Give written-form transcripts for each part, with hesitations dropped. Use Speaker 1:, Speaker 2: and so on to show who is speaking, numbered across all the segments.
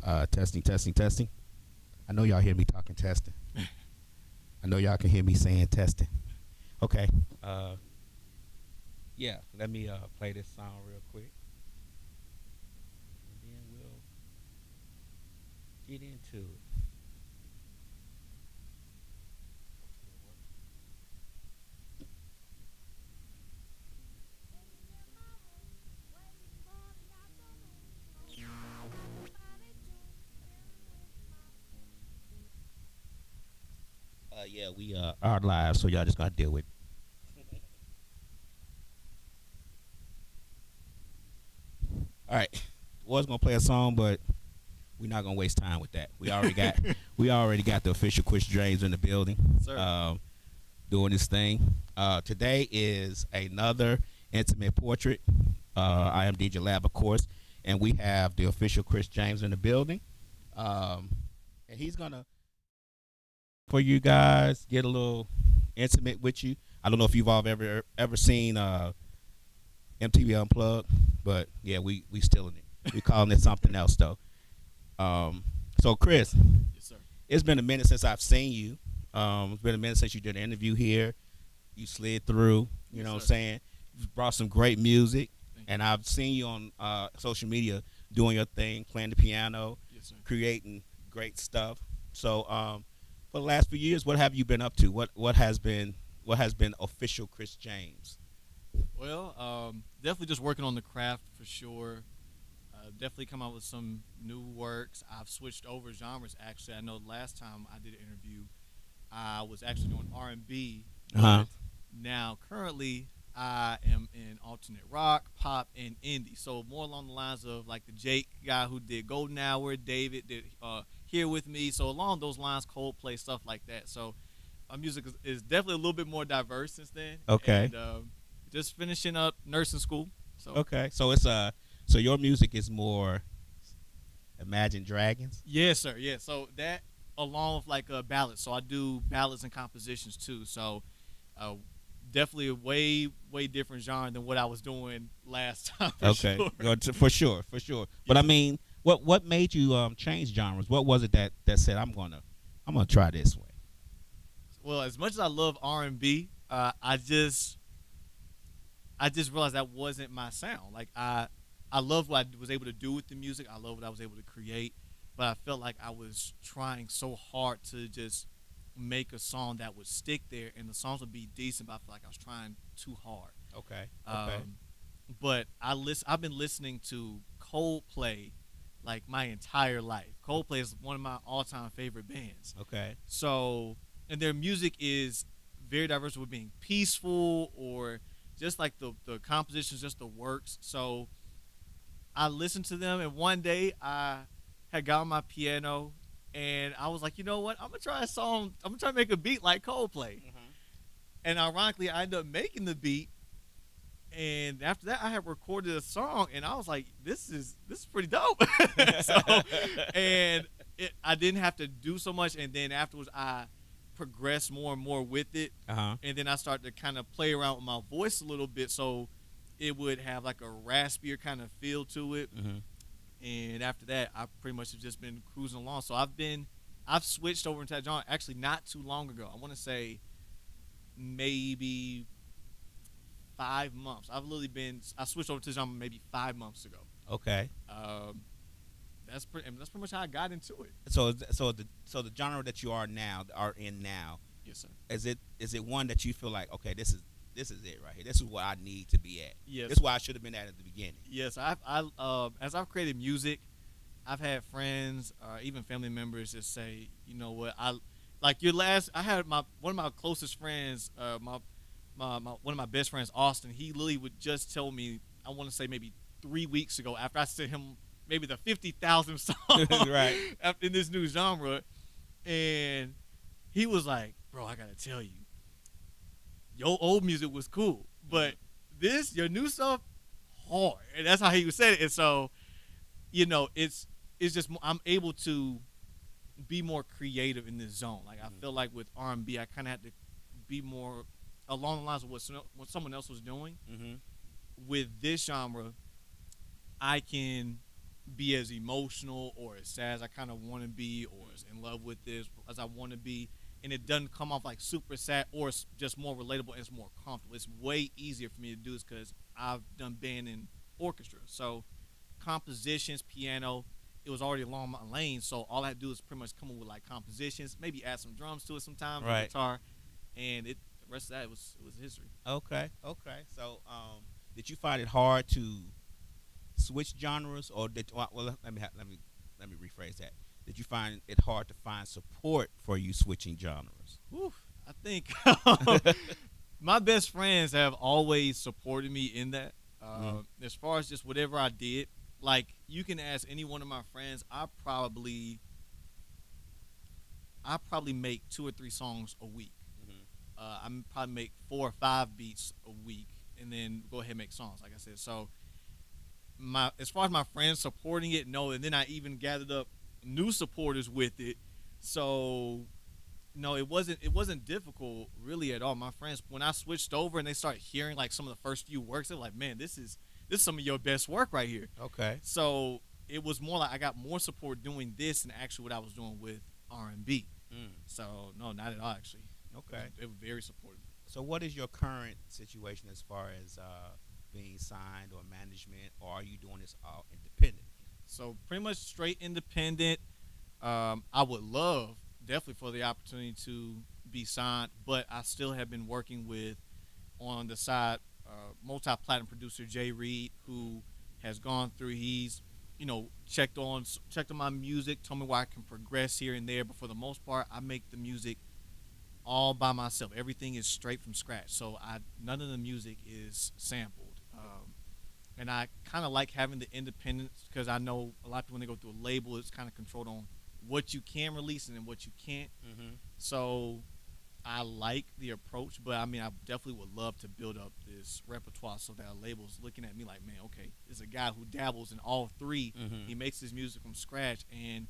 Speaker 1: Testing, testing, testing. I know y'all hear me talking testing. I know y'all can hear me saying testing. Okay. Uh, yeah. Let me play this song real quick, and then we'll get into it. Yeah, we are live, so y'all just gotta deal with. All right. Was gonna play a song, but we're not gonna waste time with that. We already got the official Chris James in the building.
Speaker 2: Sir.
Speaker 1: Doing this thing. Today is another intimate portrait. I am DJ Lab, of course, and we have the official Chris James in the building. Um, and he's gonna for you guys get a little intimate with you. I don't know if you've all ever seen MTV Unplugged, but yeah, we still in it. We calling it something else though. So Chris,
Speaker 2: Yes, sir.
Speaker 1: it's been a minute since I've seen you. It's been a minute since you did an interview here. You slid through. You
Speaker 2: Yes,
Speaker 1: know what I'm
Speaker 2: sir.
Speaker 1: saying? You brought some great music,
Speaker 2: Thank you.
Speaker 1: and I've seen you on social media doing your thing, playing the piano,
Speaker 2: Yes, sir.
Speaker 1: creating great stuff. So for the last few years, what have you been up to? What has been official Chris James?
Speaker 2: Well, definitely just working on the craft for sure. Definitely come out with some new works. I've switched over genres. Actually, I know last time I did an interview, I was actually doing R&B.
Speaker 1: Uh-huh.
Speaker 2: But now, currently, I am in alternate rock, pop, and indie. So more along the lines of like the Jake guy who did Golden Hour, David did Here With Me. So along those lines, Coldplay, stuff like that. So my music is definitely a little bit more diverse since then.
Speaker 1: Okay.
Speaker 2: And just finishing up nursing school. So
Speaker 1: Okay. So it's so your music is more Imagine Dragons.
Speaker 2: yes, sir. Yeah. So that along with like ballads. So I do ballads and compositions too. So uh, definitely a way different genre than what I was doing last time for
Speaker 1: Okay.
Speaker 2: sure.
Speaker 1: For sure, for sure. But I
Speaker 2: Yes, sir.
Speaker 1: mean, what made you change genres? What was it that said I'm gonna try this way?
Speaker 2: Well, as much as I love R&B, I just realized that wasn't my sound. Like I love what I was able to do with the music. I love what I was able to create, but I felt like I was trying so hard to just make a song that would stick there, and the songs would be decent. But I feel like I was trying too hard.
Speaker 1: Okay. Okay.
Speaker 2: But I've been listening to Coldplay like my entire life. Coldplay is one of my all-time favorite bands.
Speaker 1: Okay.
Speaker 2: So, and their music is very diverse with being peaceful or just like the compositions, just the works. So I listened to them, and one day I had got on my piano, and I was like, you know what? I'm gonna try a song. I'm gonna try to make a beat like Coldplay. And ironically, I ended up making the beat. And after that, I had recorded a song, and I was like, this is pretty dope. So, and I didn't have to do so much. And then afterwards, I progressed more and more with it.
Speaker 1: Uh huh.
Speaker 2: And then I started to kind of play around with my voice a little bit, so it would have like a raspier kind of feel to it.
Speaker 1: Mm-hmm.
Speaker 2: And after that, I pretty much have just been cruising along. So I've switched over into that genre actually not too long ago. I want to say maybe 5 months. I switched over to genre maybe 5 months ago.
Speaker 1: Okay.
Speaker 2: Um, that's pretty much how I got into it.
Speaker 1: So the genre that you are in now,
Speaker 2: Yes, sir.
Speaker 1: is it one that you feel like, okay, this is it right here. This is where I need to be at.
Speaker 2: Yes.
Speaker 1: This is where I should have been at the beginning.
Speaker 2: Yes, as I've created music, I've had friends, even family members, just say, you know what, I like your last. I had one of my closest friends, one of my best friends, Austin. He literally would just tell me, I want to say maybe 3 weeks ago, after I sent him maybe the 50,000th song
Speaker 1: Right.
Speaker 2: in this new genre, and he was like, bro, I gotta tell you, your old music was cool, but your new stuff, hard. And that's how he said it. And so, it's just I'm able to be more creative in this zone. Like I feel like with R&B, I kind of had to be more along the lines of what someone else was doing.
Speaker 1: Mm-hmm.
Speaker 2: With this genre, I can be as emotional or as sad as I kind of want to be, or as in love with this as I want to be, and it doesn't come off like super sad, or it's just more relatable and it's more comfortable. It's way easier for me to do this because I've done band and orchestra, so compositions, piano, it was already along my lane. So all I had to do is pretty much come up with like compositions, maybe add some drums to it sometimes,
Speaker 1: Right.
Speaker 2: guitar, and the rest of that was history.
Speaker 1: Okay. Okay. So, did you find it hard to switch genres, or let me rephrase that. Did you find it hard to find support for you switching genres?
Speaker 2: Whew, I think my best friends have always supported me in that. As far as just whatever I did, like you can ask any one of my friends, I probably make 2 or 3 songs a week.
Speaker 1: Mhm.
Speaker 2: I probably make 4 or 5 beats a week, and then go ahead and make songs. Like I said, so my as far as my friends supporting it, no, and then I even gathered up new supporters with it. So no, it wasn't difficult really at all. My friends, when I switched over and they started hearing like some of the first few works, they're like, "Man, this is some of your best work right here."
Speaker 1: Okay.
Speaker 2: So it was more like I got more support doing this than actually what I was doing with R&B.
Speaker 1: Mm.
Speaker 2: So no, not at all actually.
Speaker 1: Okay.
Speaker 2: It was very supportive.
Speaker 1: So, what is your current situation as far as being signed or management, or are you doing this all independent?
Speaker 2: So pretty much straight independent. I would love definitely for the opportunity to be signed, but I still have been working with on the side multi-platinum producer Jay Reed, who has gone through. He's checked on my music, told me where I can progress here and there. But for the most part, I make the music all by myself. Everything is straight from scratch. So none of the music is sampled. And I kind of like having the independence because I know a lot of people when they go through a label, it's kind of controlled on what you can release and then what you can't.
Speaker 1: Mm-hmm.
Speaker 2: So I like the approach, but I mean, I definitely would love to build up this repertoire so that a label's looking at me like, man, okay, there's a guy who dabbles in all three.
Speaker 1: Mm-hmm.
Speaker 2: He makes his music from scratch, and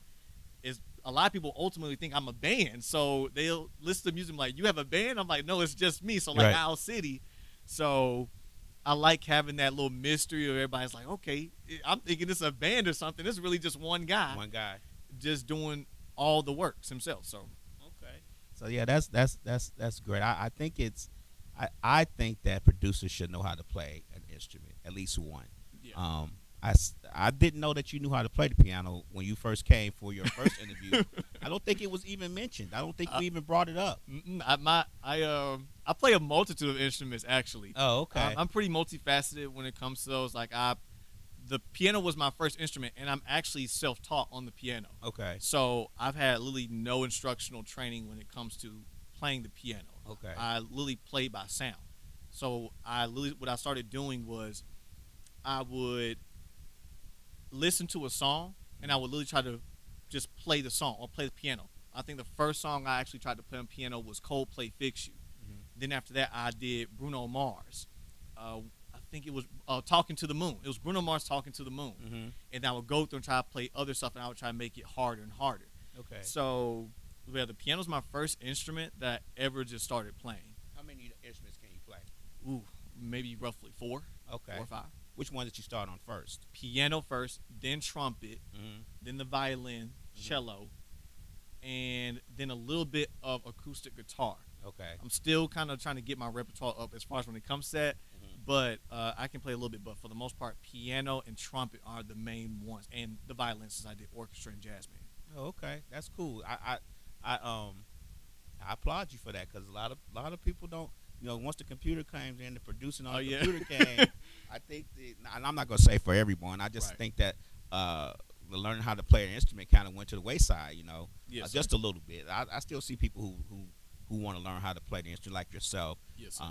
Speaker 2: it's a lot of people ultimately think I'm a band, so they'll listen to music like, you have a band? I'm like, no, it's just me. So like
Speaker 1: Right.
Speaker 2: Owl City, so I like having that little mystery of everybody's like, okay, I'm thinking it's a band or something. It's really just one guy
Speaker 1: One guy.
Speaker 2: just doing all the works himself. So
Speaker 1: Okay. So yeah, that's great. I think I think that producers should know how to play an instrument, at least one.
Speaker 2: yeah.
Speaker 1: I didn't know that you knew how to play the piano when you first came for your first interview. I don't think it was even mentioned. I don't think we even brought it up.
Speaker 2: I play a multitude of instruments actually.
Speaker 1: Oh, okay.
Speaker 2: I'm pretty multifaceted when it comes to those. Like the piano was my first instrument, and I'm actually self-taught on the piano.
Speaker 1: Okay.
Speaker 2: So I've had literally no instructional training when it comes to playing the piano.
Speaker 1: Okay.
Speaker 2: I literally play by sound. So what I started doing was I would listen to a song and I would literally try to just play the song or play the piano. I think the first song I actually tried to play on piano was Coldplay Fix You.
Speaker 1: Mhm.
Speaker 2: Then after that I did Bruno Mars. I think it was Talking to the Moon. It was Bruno Mars Talking to the Moon.
Speaker 1: Mm-hmm.
Speaker 2: And I would go through and try to play other stuff, and I would try to make it harder and harder.
Speaker 1: Okay.
Speaker 2: So yeah, the piano's my first instrument that I ever just started playing.
Speaker 1: How many instruments can you play?
Speaker 2: Ooh, maybe roughly four,
Speaker 1: Okay.
Speaker 2: 4 or 5.
Speaker 1: Which one did you start on first?
Speaker 2: Piano first, then trumpet,
Speaker 1: Mm-hmm.
Speaker 2: then the violin, cello, and then a little bit of acoustic guitar.
Speaker 1: Okay.
Speaker 2: I'm still kind of trying to get my repertoire up as far as when it comes to that,
Speaker 1: Mhm.
Speaker 2: but I can play a little bit. But for the most part, piano and trumpet are the main ones, and the violin since I did orchestra and jazz band.
Speaker 1: Oh, okay. That's cool. I applaud you for that because a lot of people don't. Once the computer came in, the producing on
Speaker 2: Oh,
Speaker 1: the
Speaker 2: yeah.
Speaker 1: computer came. I think, and I'm not gonna say for everyone. I just
Speaker 2: Right.
Speaker 1: think that the learning how to play an instrument kind of went to the wayside.
Speaker 2: Yes,
Speaker 1: Just a little bit. I still see people who want to learn how to play the instrument like yourself.
Speaker 2: Yes, sir.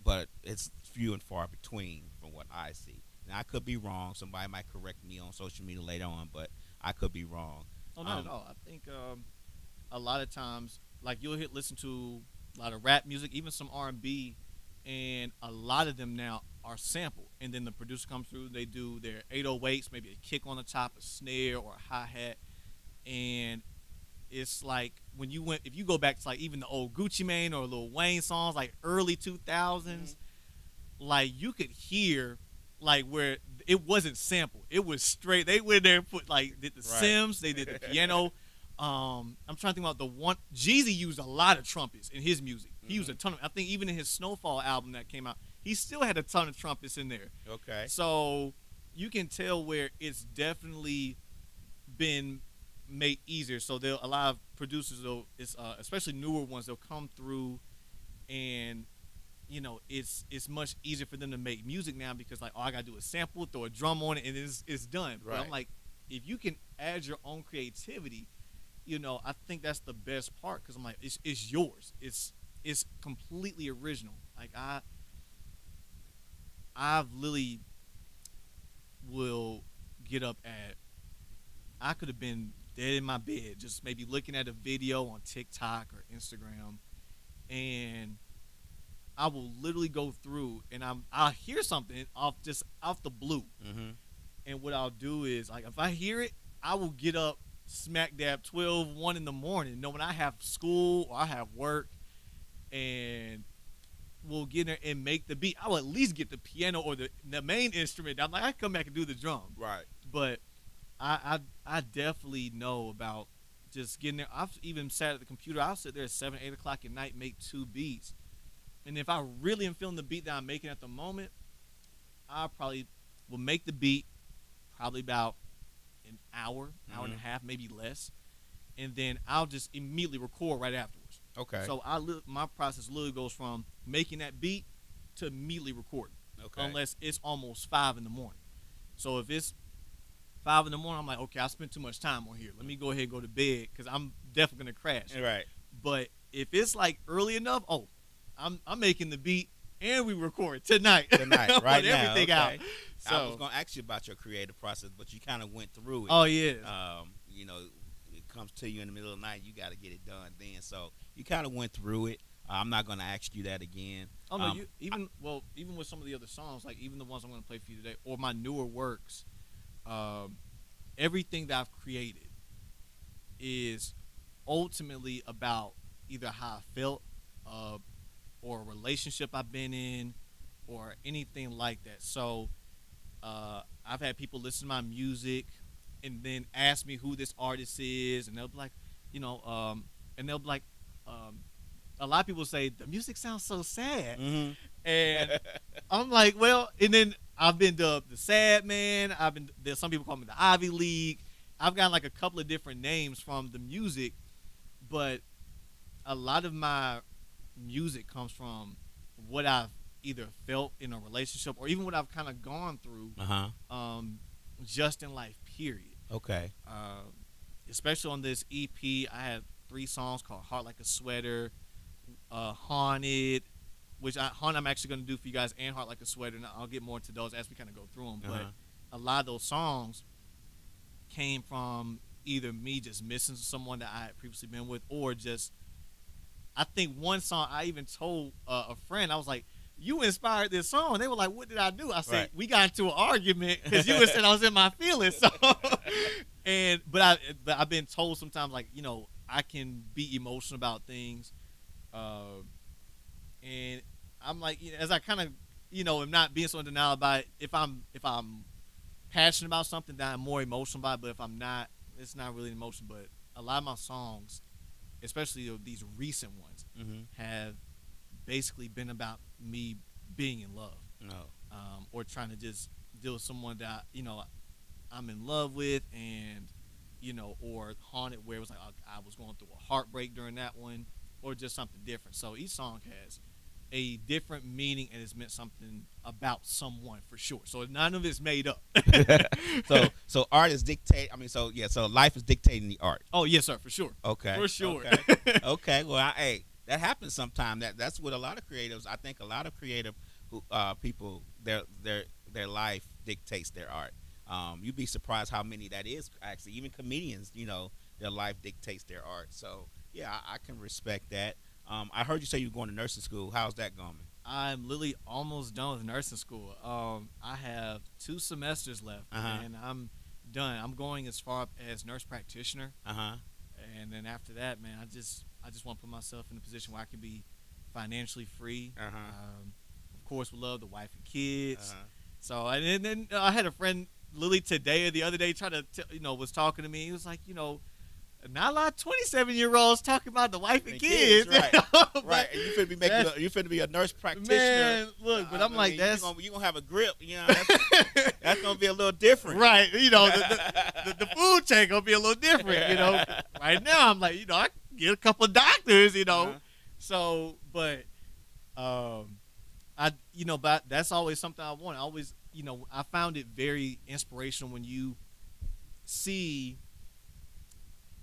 Speaker 1: But it's few and far between from what I see. Now I could be wrong. Somebody might correct me on social media later on, but I could be wrong.
Speaker 2: Oh, not at all. I think a lot of times, like listen to a lot of rap music, even some R&B, and a lot of them now are sampled. And then the producer comes through, they do their 808s, maybe a kick on the top, a snare, or a hi hat, and it's like if you go back to like even the old Gucci Mane or Lil Wayne songs, like early 2000s, like you could hear like where it wasn't sampled. It was straight. They went there and put like did the
Speaker 1: Right.
Speaker 2: Sims. They did the piano. I'm trying to think about the one. Jeezy used a lot of trumpets in his music. He used a ton of. I think even in his Snowfall album that came out, he still had a ton of trumpets in there.
Speaker 1: Okay.
Speaker 2: So you can tell where it's definitely been made easier. So they'll a lot of producers, though, it's especially newer ones, they'll come through and it's much easier for them to make music now because like all I gotta do is sample, throw a drum on it, and it's done. But I'm
Speaker 1: Right.
Speaker 2: like, if you can add your own creativity, I think that's the best part because I'm like, it's yours. It's completely original. Like I've literally will get up at I could have been dead in my bed, just maybe looking at a video on TikTok or Instagram, and I will literally go through and I'll hear something off the blue.
Speaker 1: Mm-hmm.
Speaker 2: And what I'll do is like if I hear it, I will get up smack dab 12, 1 in the morning, knowing I have school or I have work, and we'll get in there and make the beat. I will at least get the piano or the main instrument. I'm like, I come back and do the drum.
Speaker 1: Right.
Speaker 2: But I definitely know about just getting there. I've even sat at the computer. I'll sit there at 7, 8 o'clock at night, make 2 beats. And if I really am feeling the beat that I'm making at the moment, I probably will make the beat probably about an hour, hour and a half, maybe less. And then I'll just immediately record right afterwards.
Speaker 1: Okay.
Speaker 2: So my process literally goes from making that beat to immediately recording.
Speaker 1: Okay.
Speaker 2: Unless it's almost 5 in the morning. So if it's 5 in the morning, I'm like, okay, I spent too much time on here. Let me go ahead and go to bed because I'm definitely gonna crash.
Speaker 1: Right.
Speaker 2: But if it's like early enough, I'm making the beat and we record tonight.
Speaker 1: Tonight,
Speaker 2: I
Speaker 1: right
Speaker 2: want
Speaker 1: now.
Speaker 2: everything
Speaker 1: Okay.
Speaker 2: out. So,
Speaker 1: I was gonna ask you about your creative process, but you kind of went through it.
Speaker 2: oh yeah,
Speaker 1: It comes to you in the middle of the night. You got to get it done then. So you kind of went through it. I'm not gonna ask you that again.
Speaker 2: oh no, even with some of the other songs, like even the ones I'm gonna play for you today, or my newer works, everything that I've created is ultimately about either how I felt, or a relationship I've been in, or anything like that. So I've had people listen to my music and then ask me who this artist is, and they'll be like, and they'll be like, a lot of people say the music sounds so sad,
Speaker 1: Mm-hmm.
Speaker 2: and I'm like, well, and then I've been dubbed the sad man. There's some people call me the Ivy League. I've got like a couple of different names from the music, but a lot of my music comes from what I've either felt in a relationship or even what I've kind of gone through, just in life. Period.
Speaker 1: Okay.
Speaker 2: Especially on this EP, I had 3 songs called "Heart Like a Sweater," "Haunted," which "Haunted" I'm actually going to do for you guys, and "Heart Like a Sweater," and I'll get more into those as we kind of go through them. But a lot of those songs came from either me just missing someone that I had previously been with, or just I think one song I even told a friend, I was like, you inspired this song. And they were like, what did I do? I said,
Speaker 1: Right.
Speaker 2: we got into an argument because you said I was in my feelings. So, but I've been told sometimes, like, I can be emotional about things. And I'm like, as I kind of, am not being so in denial about it, if I'm passionate about something, then I'm more emotional about it. But if I'm not, it's not really an emotion. But a lot of my songs, especially these recent ones, have basically been about me being in love,
Speaker 1: No.
Speaker 2: or trying to just deal with someone that I'm in love with, and or Haunted, where it was like I was going through a heartbreak during that one, or just something different. So each song has a different meaning and it's meant something about someone for sure. So none of it's made up.
Speaker 1: So art is dictate. So life is dictating the art.
Speaker 2: Oh yes, sir, for sure.
Speaker 1: Okay.
Speaker 2: For sure.
Speaker 1: Okay. Okay. Well, hey, that happens sometime. That's what a lot of creatives. I think a lot of creative people, their life dictates their art. You'd be surprised how many that is. Actually, even comedians, their life dictates their art. So yeah, I can respect that. I heard you say you're going to nursing school. How's that going?
Speaker 2: I'm literally almost done with nursing school. I have 2 semesters left, and I'm done. I'm going as far up as nurse practitioner, and then after that, man, I just want to put myself in a position where I can be financially free. Of course, we love the wife and kids, So and then I had a friend Lily today or the other day trying to was talking to me. He was like, not a lot of 27-year-olds talking about the wife and
Speaker 1: And
Speaker 2: kids,
Speaker 1: right,
Speaker 2: But
Speaker 1: right. And you finna be you finna be a nurse practitioner.
Speaker 2: man, look, but I'm like, that's
Speaker 1: you gonna have a grip. That's gonna be a little different.
Speaker 2: right. The food chain gonna be a little different. Right now I'm like, I can get a couple of doctors.
Speaker 1: Uh-huh.
Speaker 2: So, but but that's always something I want. I always, I found it very inspirational when you see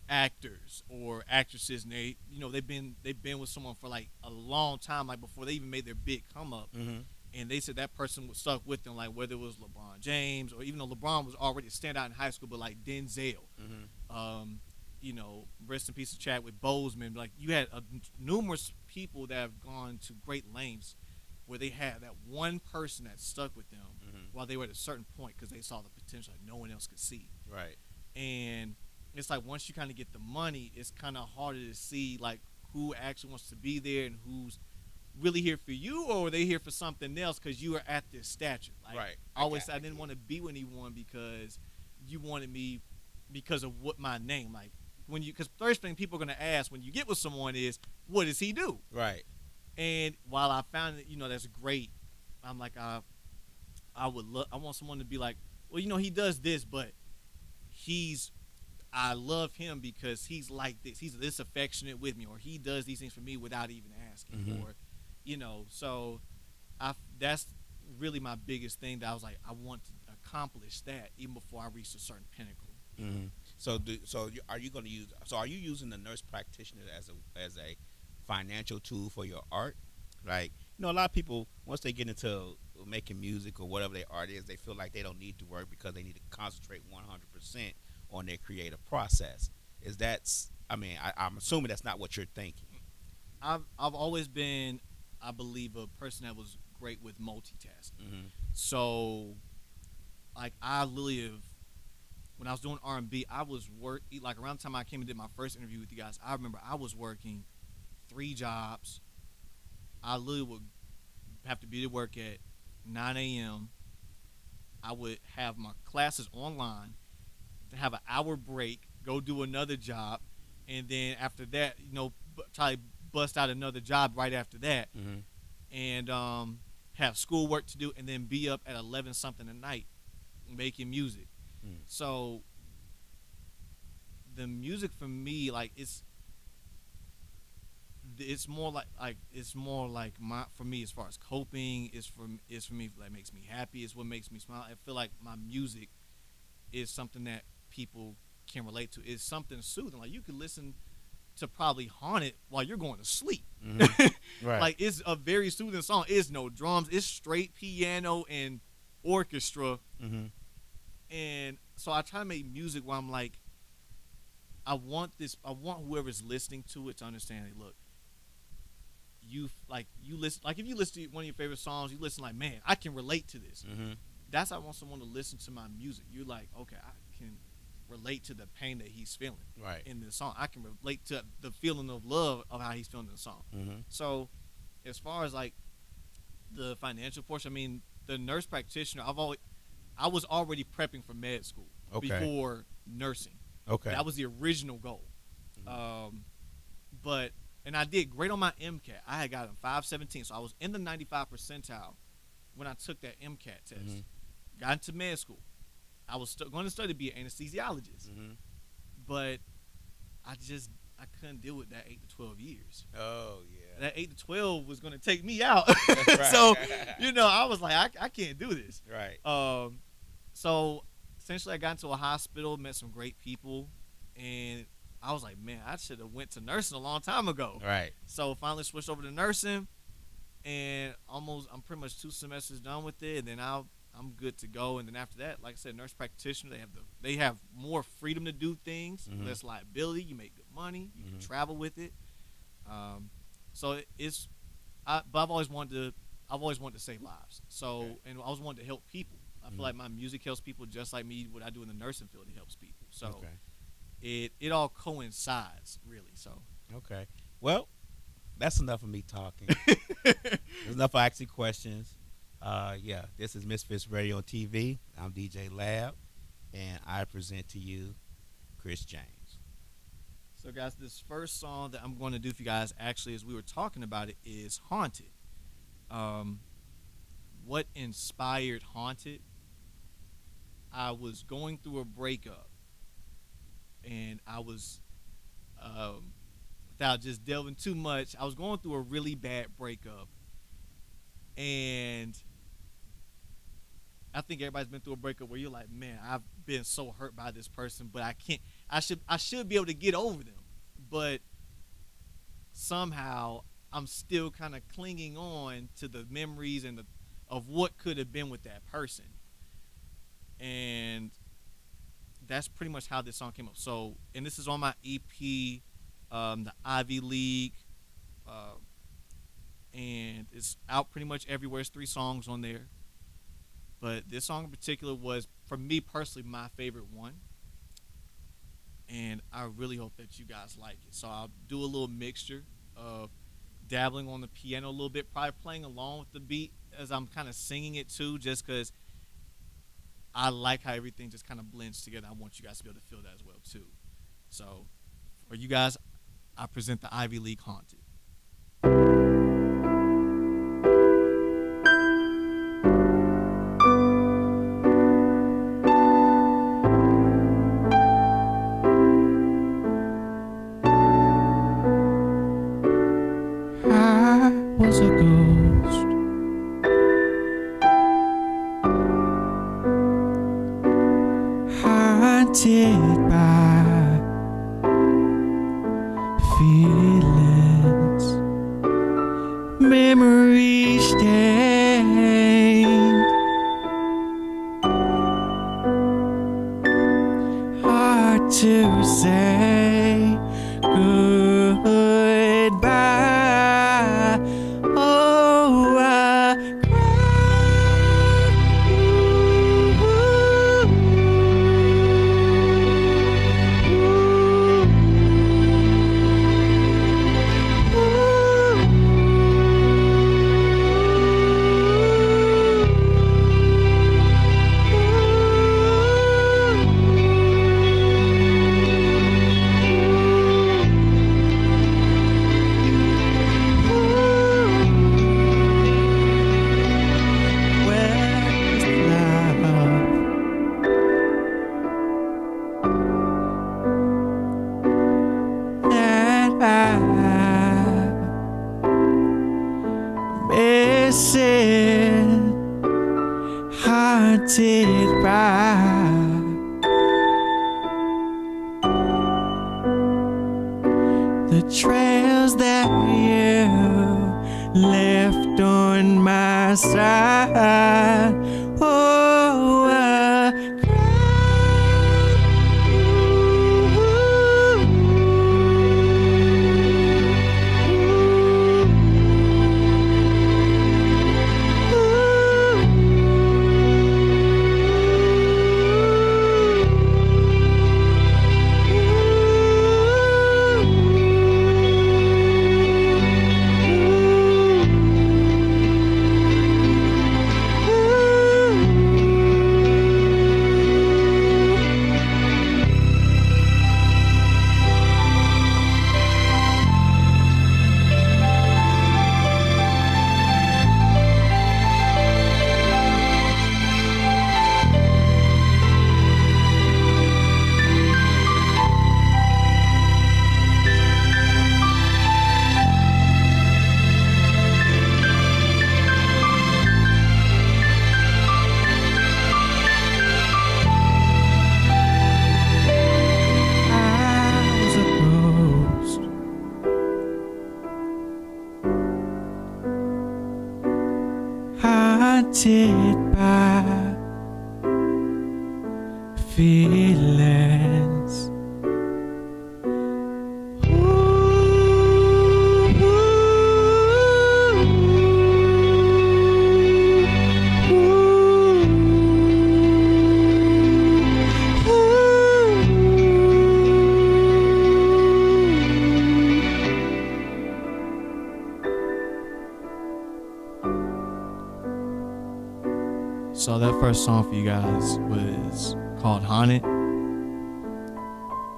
Speaker 2: actors or actresses and they've been with someone for like a long time, like before they even made their big come up,
Speaker 1: Mm-hmm.
Speaker 2: and they said that person was stuck with them, like whether it was LeBron James or even though LeBron was already a standout in high school, but like Denzel,
Speaker 1: Mm-hmm.
Speaker 2: rest in peace of Chadwick Boseman. Like you had numerous people that have gone to great lengths where they had that one person that stuck with them
Speaker 1: Mm-hmm.
Speaker 2: while they were at a certain point because they saw the potential that no one else could see.
Speaker 1: Right.
Speaker 2: And it's like once you kind of get the money, it's kind of harder to see like who actually wants to be there and who's really here for you, or are they here for something else because you are at this stature. Like
Speaker 1: Right.
Speaker 2: I always said, I didn't want to be with anyone because you wanted me because of what my name. Like because first thing people are gonna ask when you get with someone is, what does he do?
Speaker 1: Right.
Speaker 2: And while I found that that's great, I'm like I want someone to be like, well, he does this, but I love him because he's like this. He's this affectionate with me, or he does these things for me without even asking,
Speaker 1: Mhm.
Speaker 2: or So that's really my biggest thing. That I was like, I want to accomplish that even before I reached a certain pinnacle.
Speaker 1: Mm-hmm. Are you going to use? So are you using the nurse practitioner as a financial tool for your art? Like a lot of people once they get into making music or whatever their art is, they feel like they don't need to work because they need to concentrate 100% on their creative process. I'm assuming that's not what you're thinking.
Speaker 2: I've always been, I believe, a person that was great with multitasking.
Speaker 1: Mm-hmm.
Speaker 2: So, like, I literally have, when I was doing R&B, I was like around the time I came and did my first interview with you guys, I remember I was working 3 jobs. I literally would have to be to work at 9 a.m. I would have my classes online, have an hour break, go do another job, and then after that, try to bust out another job right after that,
Speaker 1: Mm-hmm.
Speaker 2: and have schoolwork to do, and then be up at 11 something at night making music.
Speaker 1: Mm.
Speaker 2: So the music for me, like it's more like my for me as far as coping is for me that makes me happy. It's what makes me smile. I feel like my music is something that people can relate to. It's something soothing. Like you could listen to probably Haunted while you're going to sleep.
Speaker 1: Mm-hmm. Right.
Speaker 2: Like it's a very soothing song. It's no drums. It's straight piano and orchestra.
Speaker 1: Mm-hmm.
Speaker 2: And so I try to make music where I'm like, I want whoever's listening to it to understand. Hey, look, you listen. Like if you listen to one of your favorite songs, you listen like, man, I can relate to this.
Speaker 1: Mm-hmm.
Speaker 2: That's how I want someone to listen to my music. You're like, okay, I can relate to the pain that he's feeling
Speaker 1: Right.
Speaker 2: in the song. I can relate to the feeling of love of how he's feeling in the song.
Speaker 1: Mm-hmm.
Speaker 2: So, as far as like the financial portion, I mean, the nurse practitioner, I was already prepping for med school
Speaker 1: Okay.
Speaker 2: before nursing.
Speaker 1: Okay.
Speaker 2: That was the original goal.
Speaker 1: Mhm.
Speaker 2: And I did great on my MCAT. I had gotten 517, so I was in the 95 percentile when I took that MCAT test.
Speaker 1: Mm-hmm.
Speaker 2: Got into med school. I was going to study to be an anesthesiologist,
Speaker 1: Mm-hmm.
Speaker 2: but I couldn't deal with that 8 to 12 years.
Speaker 1: Oh yeah.
Speaker 2: That 8 to 12 was going to take me out.
Speaker 1: Right.
Speaker 2: So, I was like, I can't do this.
Speaker 1: Right.
Speaker 2: So essentially I got into a hospital, met some great people, and I was like, man, I should have went to nursing a long time ago.
Speaker 1: Right.
Speaker 2: So finally switched over to nursing, and I'm pretty much 2 semesters done with it, and then I'm good to go. And then after that, like I said, nurse practitioner, they have more freedom to do things,
Speaker 1: Mhm.
Speaker 2: less liability. You make good money, you can
Speaker 1: Mhm.
Speaker 2: travel with it. So but I've always wanted to save lives. So
Speaker 1: Okay.
Speaker 2: and I always wanted to help people. I feel
Speaker 1: Mhm.
Speaker 2: like my music helps people just like me. What I do in the nursing field, it helps people. So
Speaker 1: Okay.
Speaker 2: it all coincides really. So
Speaker 1: Okay. Well, that's enough of me talking. There's enough of asking questions. Yeah, this is Misfits Radio and TV. I'm DJ Lab, and I present to you Chris James.
Speaker 2: So, guys, this first song that I'm going to do for you guys, actually, as we were talking about it, is Haunted. Um, what inspired Haunted? I was going through a breakup, and I was, without just delving too much, I was going through a really bad breakup. And I think everybody's been through a breakup where you're like, man, I've been so hurt by this person, but I can't. I should be able to get over them, but somehow I'm still kind of clinging on to the memories and of what could have been with that person, and that's pretty much how this song came up. So, and this is on my EP, the Ivy League, uh, and it's out pretty much everywhere. It's 3 songs on there. But this song in particular was, for me personally, my favorite one. And I really hope that you guys like it. So I'll do a little mixture of dabbling on the piano a little bit, probably playing along with the beat as I'm kind of singing it too, just because I like how everything just kind of blends together. I want you guys to be able to feel that as well too. So for you guys, I present the Ivy League Haunted.
Speaker 3: Was a ghost, haunted by feelings, memories stained, hard to say goodbye. Oh, I missing, haunted by the trails that you left on my side. Oh, I haunted by feelings.
Speaker 2: So that first song for you guys was called Haunted.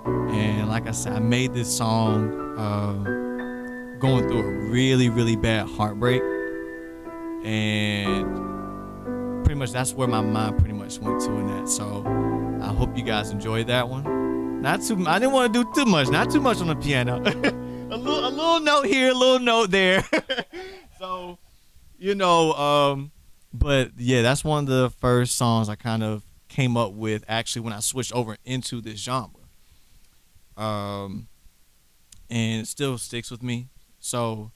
Speaker 2: And like I said, I made this song going through a really, really bad heartbreak. And pretty much that's where my mind pretty much went to in that. So I hope you guys enjoyed that one. Not too. I didn't want to do too much. Not too much on the piano. a little note here, a little note there. So, but yeah, that's one of the first songs I kind of came up with actually when I switched over into this genre. And it still sticks with me. So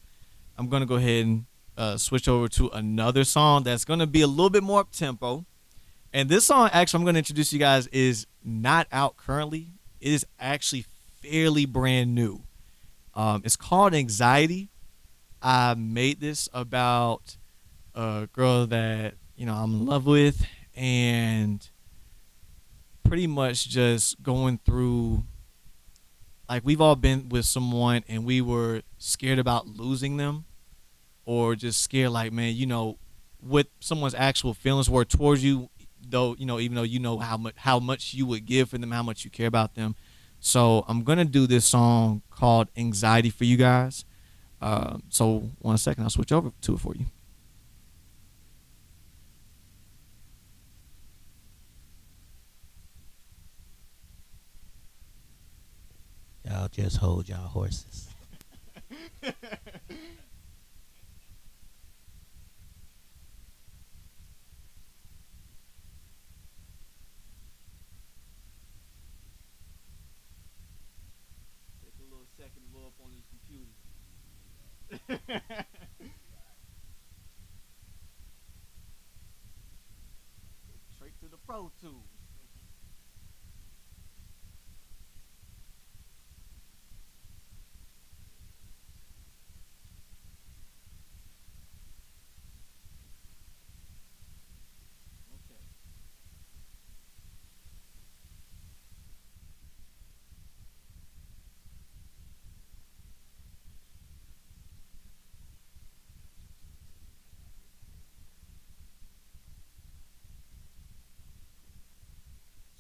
Speaker 2: I'm gonna go ahead and switch over to another song that's gonna be a little bit more up tempo. And this song, actually, I'm gonna introduce you guys, is not out currently. It is actually fairly brand new. It's called Anxiety. I made this about a girl that I'm in love with, and pretty much just going through, like, we've all been with someone and we were scared about losing them, or just scared, like, man, what someone's actual feelings were towards you, though, even though how much you would give for them, how much you care about them. So I'm gonna do this song called Anxiety for you guys. So 1 second, I'll switch over to it for you.
Speaker 1: Y'all just hold y'all horses.
Speaker 2: Take a little second to load up on this computer. Straight to the Pro Tools.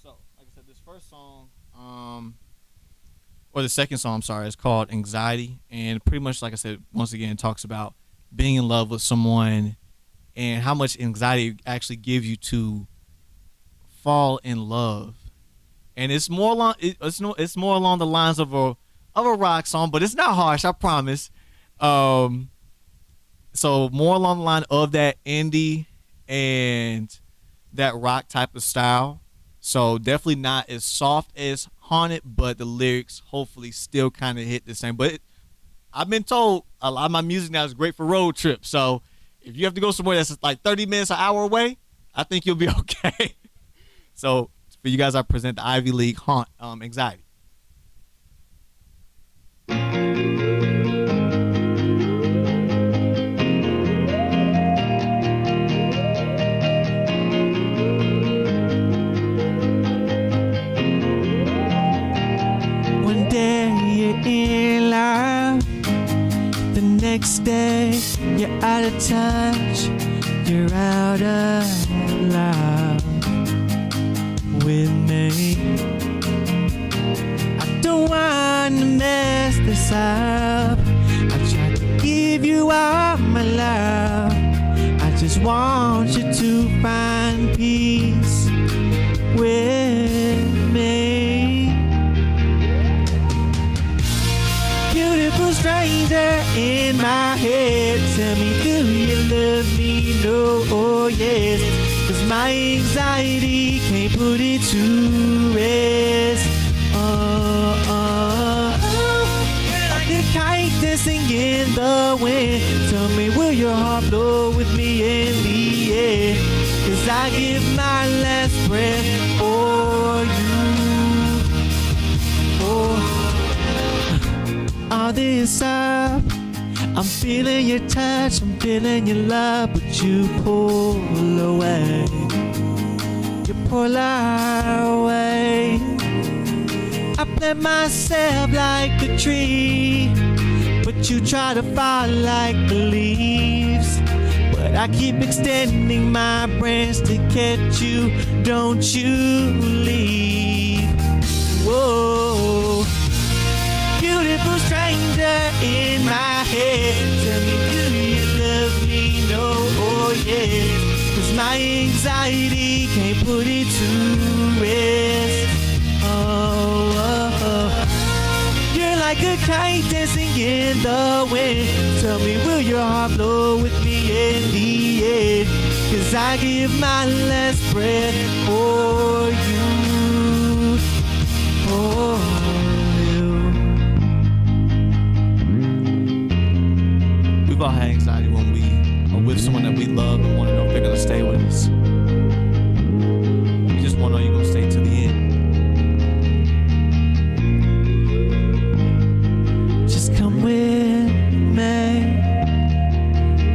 Speaker 2: So, like I said, this first song, or the second song, I'm sorry, is called Anxiety. And pretty much, like I said, once again, it talks about being in love with someone and how much anxiety it actually gives you to fall in love. And it's more along, it's more along the lines of a rock song, but it's not harsh, I promise. So more along the line of that indie and that rock type of style. So definitely not as soft as Haunted, but the lyrics hopefully still kind of hit the same. But I've been told a lot of my music now is great for road trips. So if you have to go somewhere that's like 30 minutes, an hour away, I think you'll be okay. So for you guys, I present the Ivy League Anxiety.
Speaker 3: In love, the next day you're out of touch, you're out of love with me. I don't want to mess this up. I tried to give you all my love. I just want you to find peace with me. Beautiful stranger in my head, tell me, do you love me? No, oh yes, 'cause my anxiety can't put it to rest. Like a kite dancing in the wind, tell me, will your heart blow with me in the air? 'Cause I give my last breath for you. All this up, I'm feeling your touch, I'm feeling your love, but you pull away, you pull away. I plant myself like a tree, but you try to fall like the leaves. But I keep extending my branch to catch you. Don't you leave. Whoa. Beautiful stranger in my head. Tell me, do you love me? No, oh yes. 'Cause my anxiety can't put it to rest. Oh, oh, oh. You're like a kite dancing in the wind. Tell me, will your heart blow with me in the end? 'Cause I give my last breath for you. For you. We've all had anxiety when we are with someone that we love and want to know if they're going to stay with us. We just want to know you're going to stay to the end. Just come with me.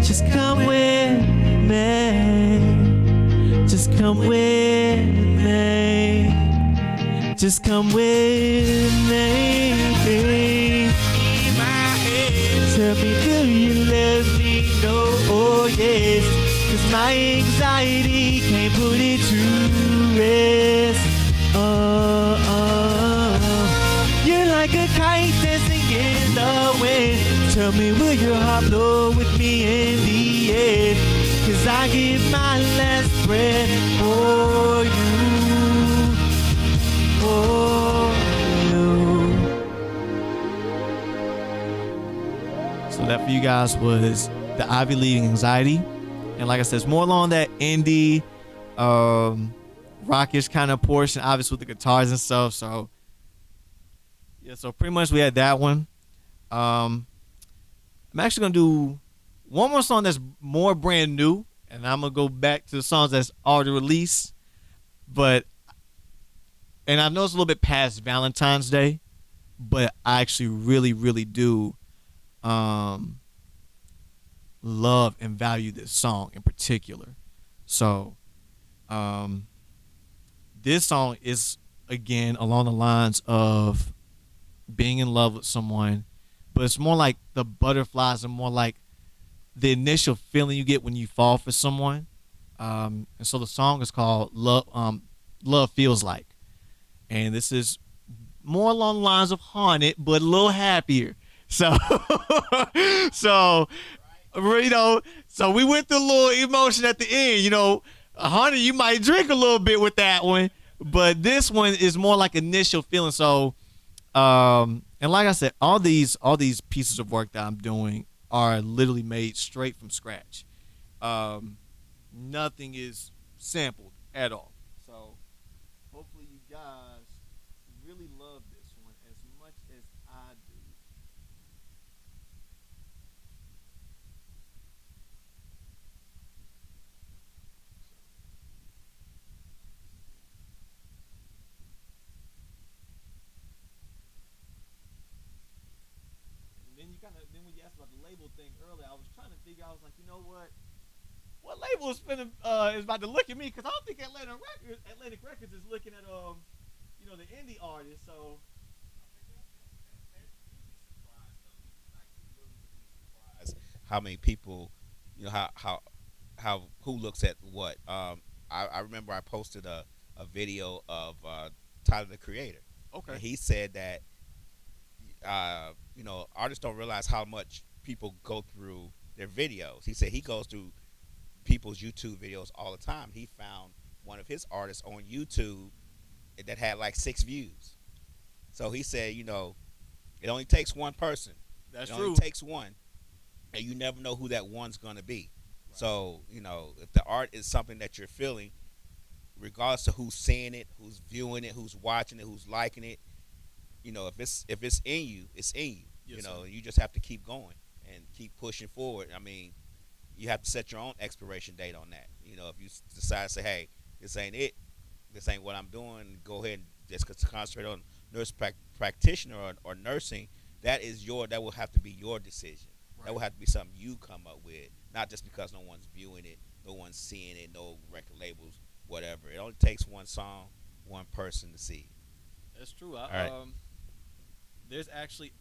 Speaker 3: Just come with me. Just come with me. Just come with me. Tell me, do you love me? No, oh yes. 'Cause my anxiety can't put it to rest. You're like a kite dancing in the wind. Tell me, will your heart blow with me in the end? 'Cause I give my last breath for you. For you. So that for you guys was the Ivy League Anxiety. And like I said, it's more along that indie, rockish kind of portion, obviously with the guitars and stuff. So yeah, so pretty much we had that one. I'm actually gonna do one more song that's more brand new, and I'm gonna go back to the songs that's already released. And I know it's a little bit past Valentine's Day, but I actually really, really do love and value this song in particular. So this song is, again, along the lines of being in love with someone, but it's more like the butterflies and more like the initial feeling you get when you fall for someone. And so the song is called Love Feels Like. And this is more along the lines of Haunted, but a little happier. So, so we went through a little emotion at the end. Haunted, you might drink a little bit with that one, but this one is more like initial feeling. So, and like I said, all these pieces of work that I'm doing are literally made straight from scratch. Nothing is sampled at all. So hopefully you guys really love this one as much as I do. Then when you asked about the label thing earlier, I was trying to figure. I was like, you know what label is about to look at me? Because I don't think Atlantic Records is looking at the indie artists. So
Speaker 1: how many people, how who looks at what. I remember I posted a video of Tyler the Creator.
Speaker 2: okay,
Speaker 1: And he said that artists don't realize how much people go through their videos. He said he goes through people's YouTube videos all the time. He found one of his artists on YouTube that had like 6 views. So he said, it only takes one person.
Speaker 2: that's
Speaker 1: It
Speaker 2: true.
Speaker 1: only takes one, and you never know who that one's gonna be.
Speaker 2: Right.
Speaker 1: So if the art is something that you're feeling, regardless of who's seeing it, who's viewing it, who's watching it, who's liking it, if it's in you, it's in you.
Speaker 2: Yes, sir.
Speaker 1: You just have to keep going and keep pushing forward. I mean, you have to set your own expiration date on that. If you decide to say, hey, this ain't it, this ain't what I'm doing, go ahead and just concentrate on nurse practitioner or nursing. That will have to be your decision.
Speaker 2: Right.
Speaker 1: That will have to be something you come up with, not just because no one's viewing it, no one's seeing it, no record labels, whatever. It only takes one song, one person to see it.
Speaker 2: That's true.
Speaker 1: right.
Speaker 2: There's actually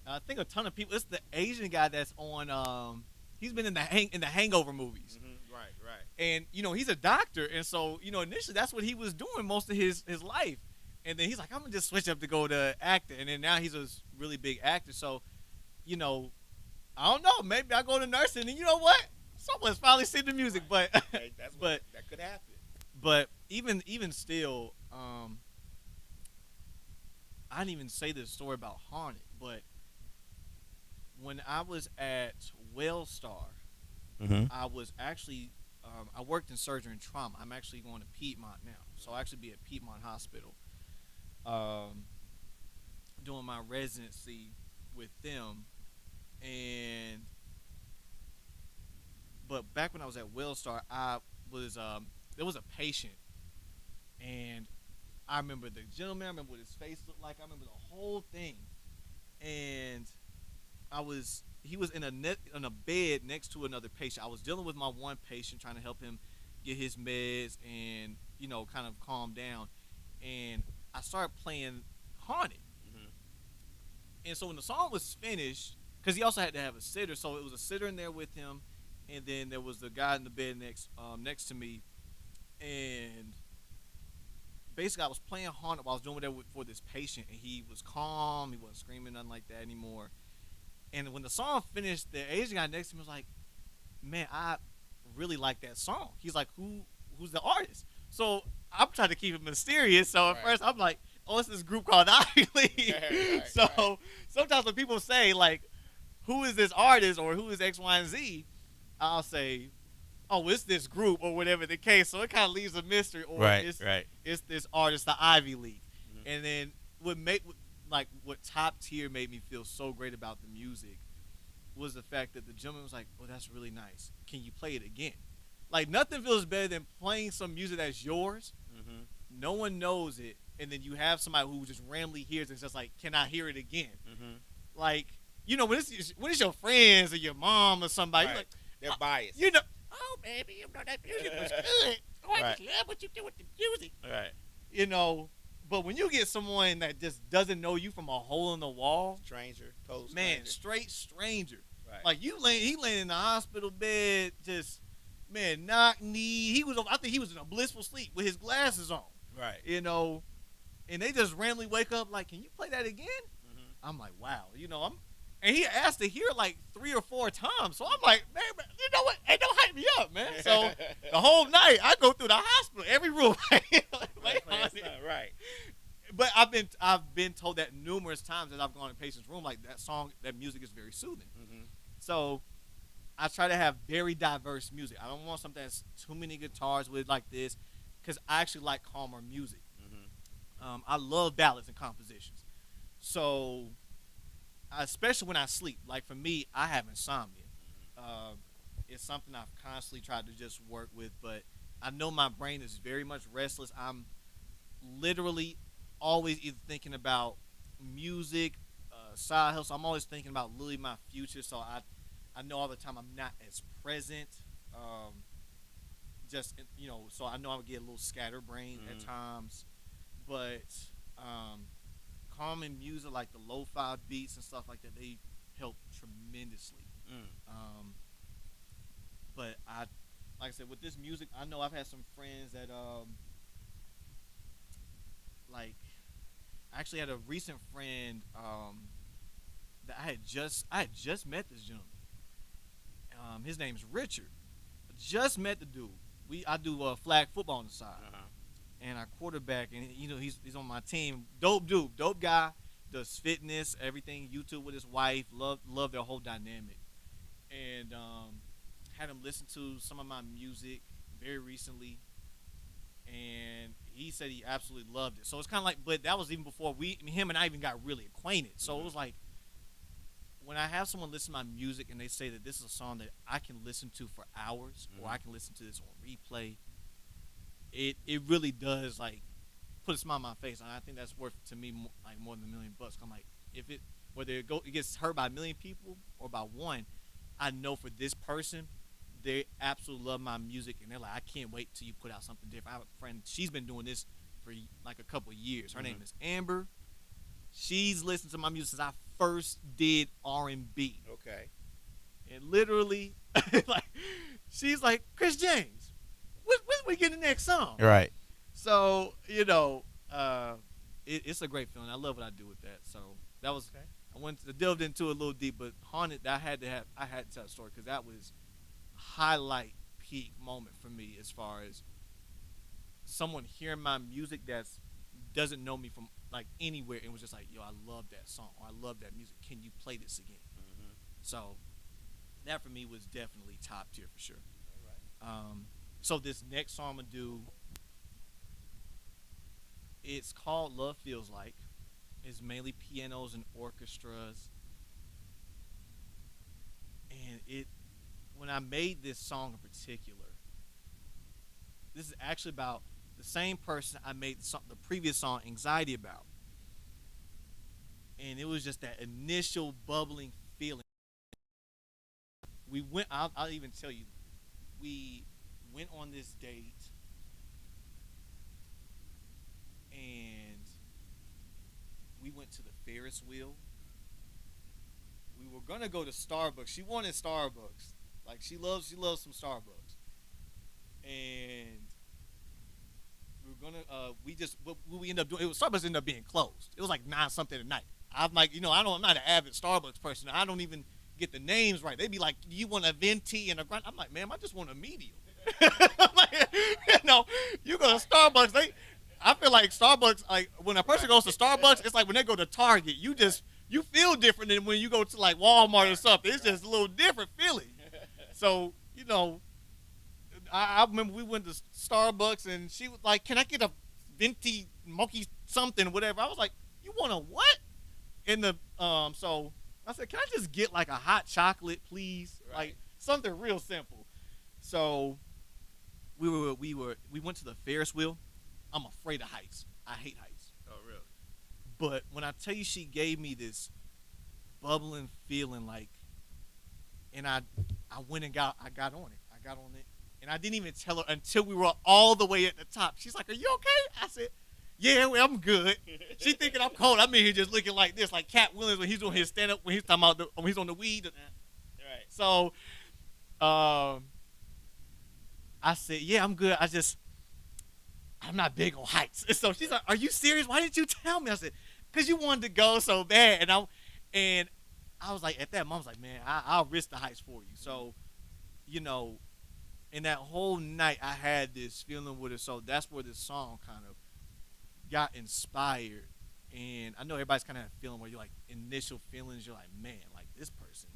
Speaker 2: I think a ton of people. It's the Asian guy that's on. He's been in the Hangover movies,
Speaker 1: Right.
Speaker 2: and he's a doctor, and so initially that's what he was doing most of his life, and then he's like, I'm gonna just switch up to go to actor, and then now he's a really big actor. So, I don't know. Maybe I go to nursing, and you know what? Someone's finally seen the music, but
Speaker 1: Hey, that's
Speaker 2: but
Speaker 1: that could happen.
Speaker 2: but even still, I didn't even say this story about Haunted, but when I was at Wellstar,
Speaker 1: Mm-hmm.
Speaker 2: I was actually I worked in surgery and trauma. I'm actually going to Piedmont now, so I'll actually be at Piedmont Hospital, doing my residency with them, and but back when I was at Wellstar, I was there was a patient, and I remember the gentleman. I remember what his face looked like. I remember the whole thing, and he was in a bed next to another patient. I was dealing with my one patient, trying to help him get his meds and kind of calm down, and I started playing Haunted.
Speaker 1: Mm-hmm.
Speaker 2: And so when the song was finished, because he also had to have a sitter, so it was a sitter in there with him, and then there was the guy in the bed next to me, and basically I was playing Haunted while I was doing whatever for this patient, and he was calm, he wasn't screaming nothing like that anymore. And when the song finished, the Asian guy next to me was like, "Man, I really like that song." He's like, "Who's the artist?" So I'm trying to keep it mysterious. So at first I'm like, "Oh, it's this group called Ivy League." So sometimes when people say like, "Who is this artist?" or "Who is X, Y, and Z?" I'll say, "Oh, it's this group," or whatever the case. So it kind of leaves a mystery. Or it's this artist, the Ivy League.
Speaker 1: Mm-hmm.
Speaker 2: And then what top tier made me feel so great about the music was the fact that the gentleman was like, "Oh, that's really nice. Can you play it again?" Like, nothing feels better than playing some music that's yours.
Speaker 1: Mm-hmm.
Speaker 2: No one knows it, and then you have somebody who just randomly hears it and just like, "Can I hear it again?"
Speaker 1: Mm-hmm.
Speaker 2: Like, when it's your friends or your mom or somebody,
Speaker 1: Right.
Speaker 2: like,
Speaker 1: They're biased.
Speaker 2: "Oh, baby, that music was good. Oh, I just love what you do with the music."
Speaker 1: Right.
Speaker 2: But when you get someone that just doesn't know you from a hole in the wall,
Speaker 1: Stranger. Total stranger.
Speaker 2: man, straight stranger.
Speaker 1: Right.
Speaker 2: Like he laying in the hospital bed, just knock knee. I think he was in a blissful sleep with his glasses on.
Speaker 1: Right.
Speaker 2: And they just randomly wake up like, "Can you play that again?"
Speaker 1: Mm-hmm.
Speaker 2: I'm like, wow, and he asked to hear it like 3 or 4 times. So I'm like, man, you know what? Hey, don't hype me up, man. So the whole night I go through the hospital, every room.
Speaker 1: Right.
Speaker 2: But I've been told that numerous times as I've gone in patients' room, like that music is very soothing.
Speaker 1: Mm-hmm.
Speaker 2: So I try to have very diverse music. I don't want something that's too many guitars with like this, because I actually like calmer music.
Speaker 1: Mm-hmm.
Speaker 2: I love ballads and compositions. So especially when I sleep, like for me, I have insomnia. It's something I've constantly tried to just work with, but I know my brain is very much restless. I'm literally always either thinking about music, side hustle. I'm always thinking about literally my future. So I know all the time I'm not as present. So I know I would get a little scatterbrained at times, but calming music like the lo-fi beats and stuff like that, they help tremendously. But like I said, with this music, I know I've had some friends that like I actually had a recent friend that I had just met this gentleman. His name's Richard. Just met the dude. I do flag football on the side.
Speaker 1: Uh-huh.
Speaker 2: And our quarterback, and he's on my team. Dope dude, dope guy. Does fitness, everything. YouTube with his wife. Love their whole dynamic. And had him listen to some of my music very recently, and he said he absolutely loved it. So it's kind of like, but that was even before him and I even got really acquainted. So it was like, when I have someone listen to my music and they say that this is a song that I can listen to for hours, or I can listen to this on replay, it really does like put a smile on my face, and I think that's worth to me more than $1 million. I'm like, whether it gets heard by 1 million people or by one, I know for this person, they absolutely love my music, and they're like, I can't wait till you put out something different. I have a friend, she's been doing this for like a couple of years. Her name is Amber. She's listened to my music since I first did R&B.
Speaker 1: Okay.
Speaker 2: And literally, like, she's like, Chris James, when we get the next song?
Speaker 1: Right.
Speaker 2: So, it's a great feeling. I love what I do with that. So that was, I delved into it a little deep, but Haunted, I had to tell a story because that was highlight peak moment for me as far as someone hearing my music that's doesn't know me from like anywhere and was just like, yo, I love that song or I love that music. Can you play this again? Mm-hmm. So that for me was definitely top tier for sure. All right. So this next song I'm gonna do, it's called Love Feels Like. It's mainly pianos and orchestras. And when I made this song in particular, this is actually about the same person I made the previous song Anxiety about. And it was just that initial bubbling feeling. I'll even tell you, we went on this date and we went to the Ferris wheel. We were gonna go to Starbucks. She wanted Starbucks. Like she loves some Starbucks. And we were gonna what we ended up doing, Starbucks ended up being closed. It was like 9 something at night. I'm like, I'm not an avid Starbucks person. I don't even get the names right. They'd be like, do you want a venti and a grind? I'm like, man, I just want a medium. I'm like, you go to Starbucks, I feel like Starbucks, like when a person goes to Starbucks, it's like when they go to Target, you feel different than when you go to like Walmart or something. It's just a little different feeling. So, I remember we went to Starbucks and she was like, can I get a venti monkey something, whatever? I was like, you want a what? So I said, can I just get like a hot chocolate, please? Right. Like something real simple. So we went to the Ferris wheel. I'm afraid of heights. I hate heights.
Speaker 1: Oh, really?
Speaker 2: But when I tell you she gave me this bubbling feeling, like, and I went and got on it. I got on it. And I didn't even tell her until we were all the way at the top. She's like, are you okay? I said, yeah, well, I'm good. She thinking I'm cold. I'm in here just looking like this, like Cat Williams when he's doing his stand-up, when he's talking about when he's on the weed. Right. So I said, yeah, I'm good. I'm not big on heights. And so she's like, are you serious? Why didn't you tell me? I said, because you wanted to go so bad. And I was like, at that moment, I was like, man, I'll risk the heights for you. So, and that whole night I had this feeling with her. So that's where this song kind of got inspired. And I know everybody's kind of had a feeling where you're like, initial feelings, you're like, man, like this person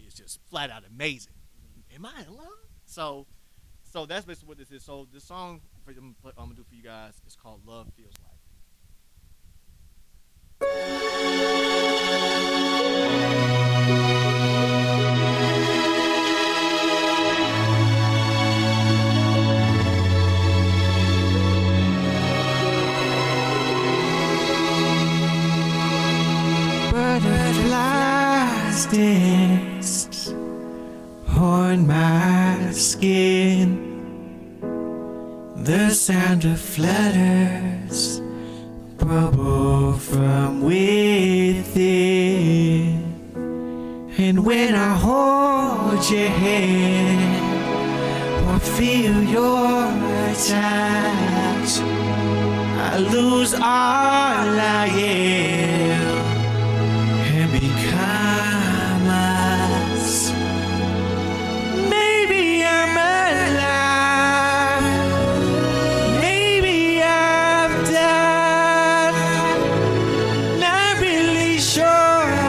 Speaker 2: is just flat out amazing. Am I in love? So that's basically what this is. So the song I'm gonna do for you guys is called Love Feels Like.
Speaker 3: Butterflies dance on my skin. The sound of flutters bubble from within. And when I hold your hand or feel your touch, I lose all I am and become us. Maybe I'm alive, maybe I'm done. Not really sure,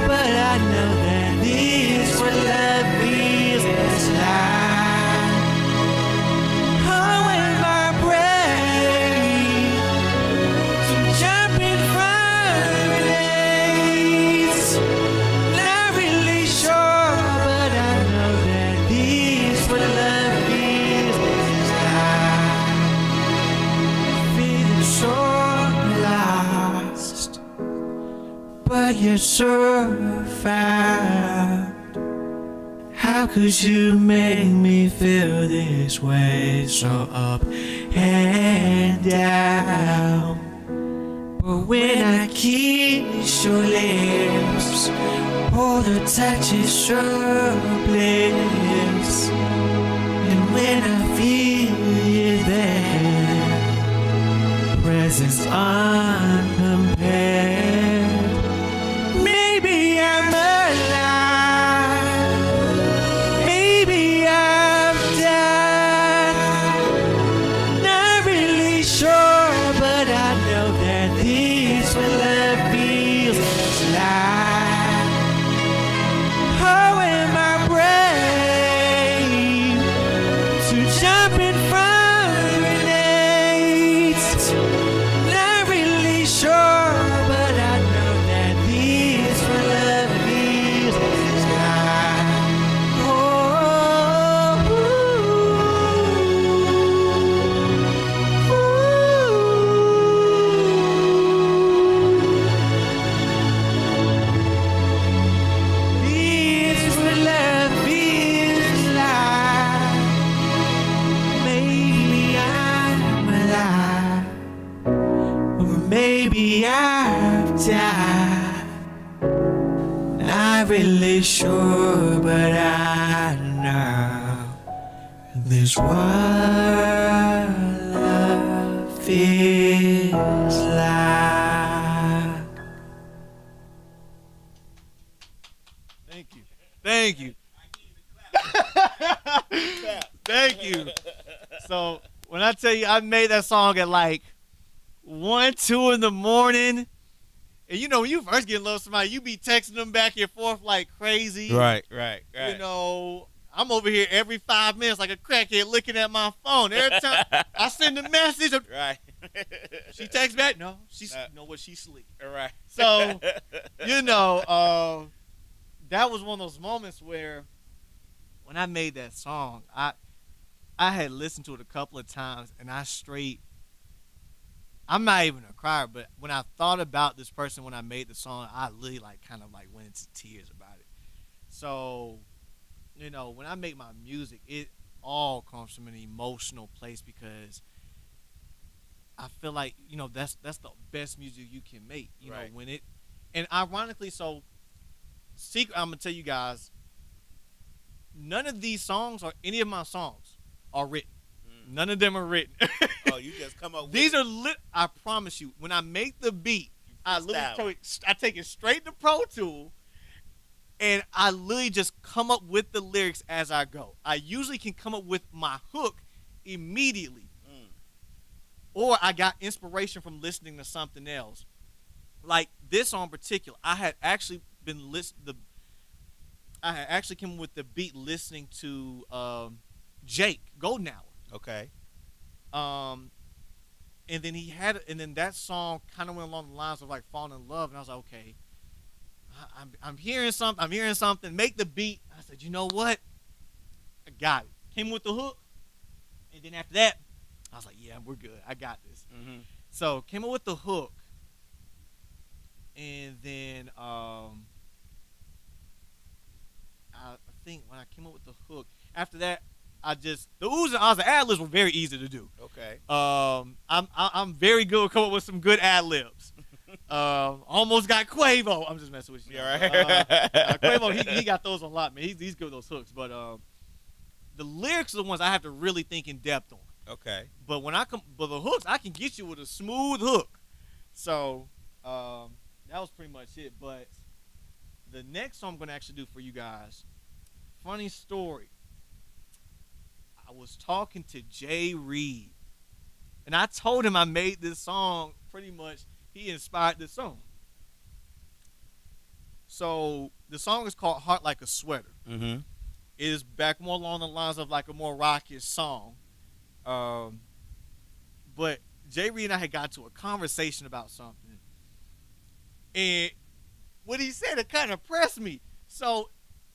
Speaker 3: but I know that this is what love feels like. Oh, and my brain to jump in front of lanes. Not really sure, but I know that this is what love feels like. Feeling so lost, but yet so found. How could you make me feel this way, so up and down? But when I kiss your lips, all the touch is sure bliss. And when I feel you there, presence uncompared. Maybe I'm alive, maybe I'm done. Not really sure, but I know that this what love feels like. How am I brave to jump in front of grenades? Not really sure, but I know that this what love feels like. This what love feels like. Maybe I'm alive, or maybe I've died. Not really sure, but I know this what love feels like.
Speaker 2: Thank you. Thank you. Thank you. So when I tell you I made that song at like 1, 2 in the morning, and you know when you first get in love with somebody, you be texting them back and forth like crazy.
Speaker 1: Right.
Speaker 2: You know, I'm over here every 5 minutes like a crackhead looking at my phone. Every time I send a message,
Speaker 1: Right.
Speaker 2: she texts back. No, she's know what she sleep.
Speaker 1: Right.
Speaker 2: So, you know, that was one of those moments where when I made that song, I had listened to it a couple of times and I'm not even a crier, but when I thought about this person when I made the song, I really like kind of like went into tears about it. So, you know, when I make my music, it all comes from an emotional place because I feel like, you know, that's the best music you can make. You know,
Speaker 1: Right.
Speaker 2: when it, and ironically, so secret, I'm gonna tell you guys, none of these songs or any of my songs are written. None of them are written.
Speaker 1: Oh, you just come up with
Speaker 2: These are lit. I promise you, when I make the beat, I take it straight to Pro Tool, and I literally just come up with the lyrics as I go. I usually can come up with my hook immediately, or I got inspiration from listening to something else. Like this song in particular, I had actually came up with the beat listening to Jake Golden Hour.
Speaker 1: Okay.
Speaker 2: And then that song kind of went along the lines of like falling in love, and I was like, okay, I'm hearing something. Make the beat. I said, you know what? I got it. Came with the hook, and then after that, I was like, yeah, we're good. I got this.
Speaker 1: Mm-hmm.
Speaker 2: So came up with the hook, and then I think when I came up with the hook, after that, the oohs and ahs, the ad libs were very easy to do.
Speaker 1: Okay.
Speaker 2: I'm very good at coming up with some good ad libs. Almost got Quavo. I'm just messing with you.
Speaker 1: Yeah, right.
Speaker 2: Quavo, he got those a lot, man. He's good with those hooks. But the lyrics are the ones I have to really think in depth on.
Speaker 1: Okay.
Speaker 2: But but the hooks, I can get you with a smooth hook. So that was pretty much it. But the next song I'm gonna actually do for you guys, funny story. I was talking to Jay Reed, and I told him I made this song pretty much. He inspired this song. So the song is called Heart Like a Sweater.
Speaker 1: Mm-hmm.
Speaker 2: It is back more along the lines of like a more rockish song. But Jay Reed and I had got to a conversation about something. And what he said, it kind of pressed me. So,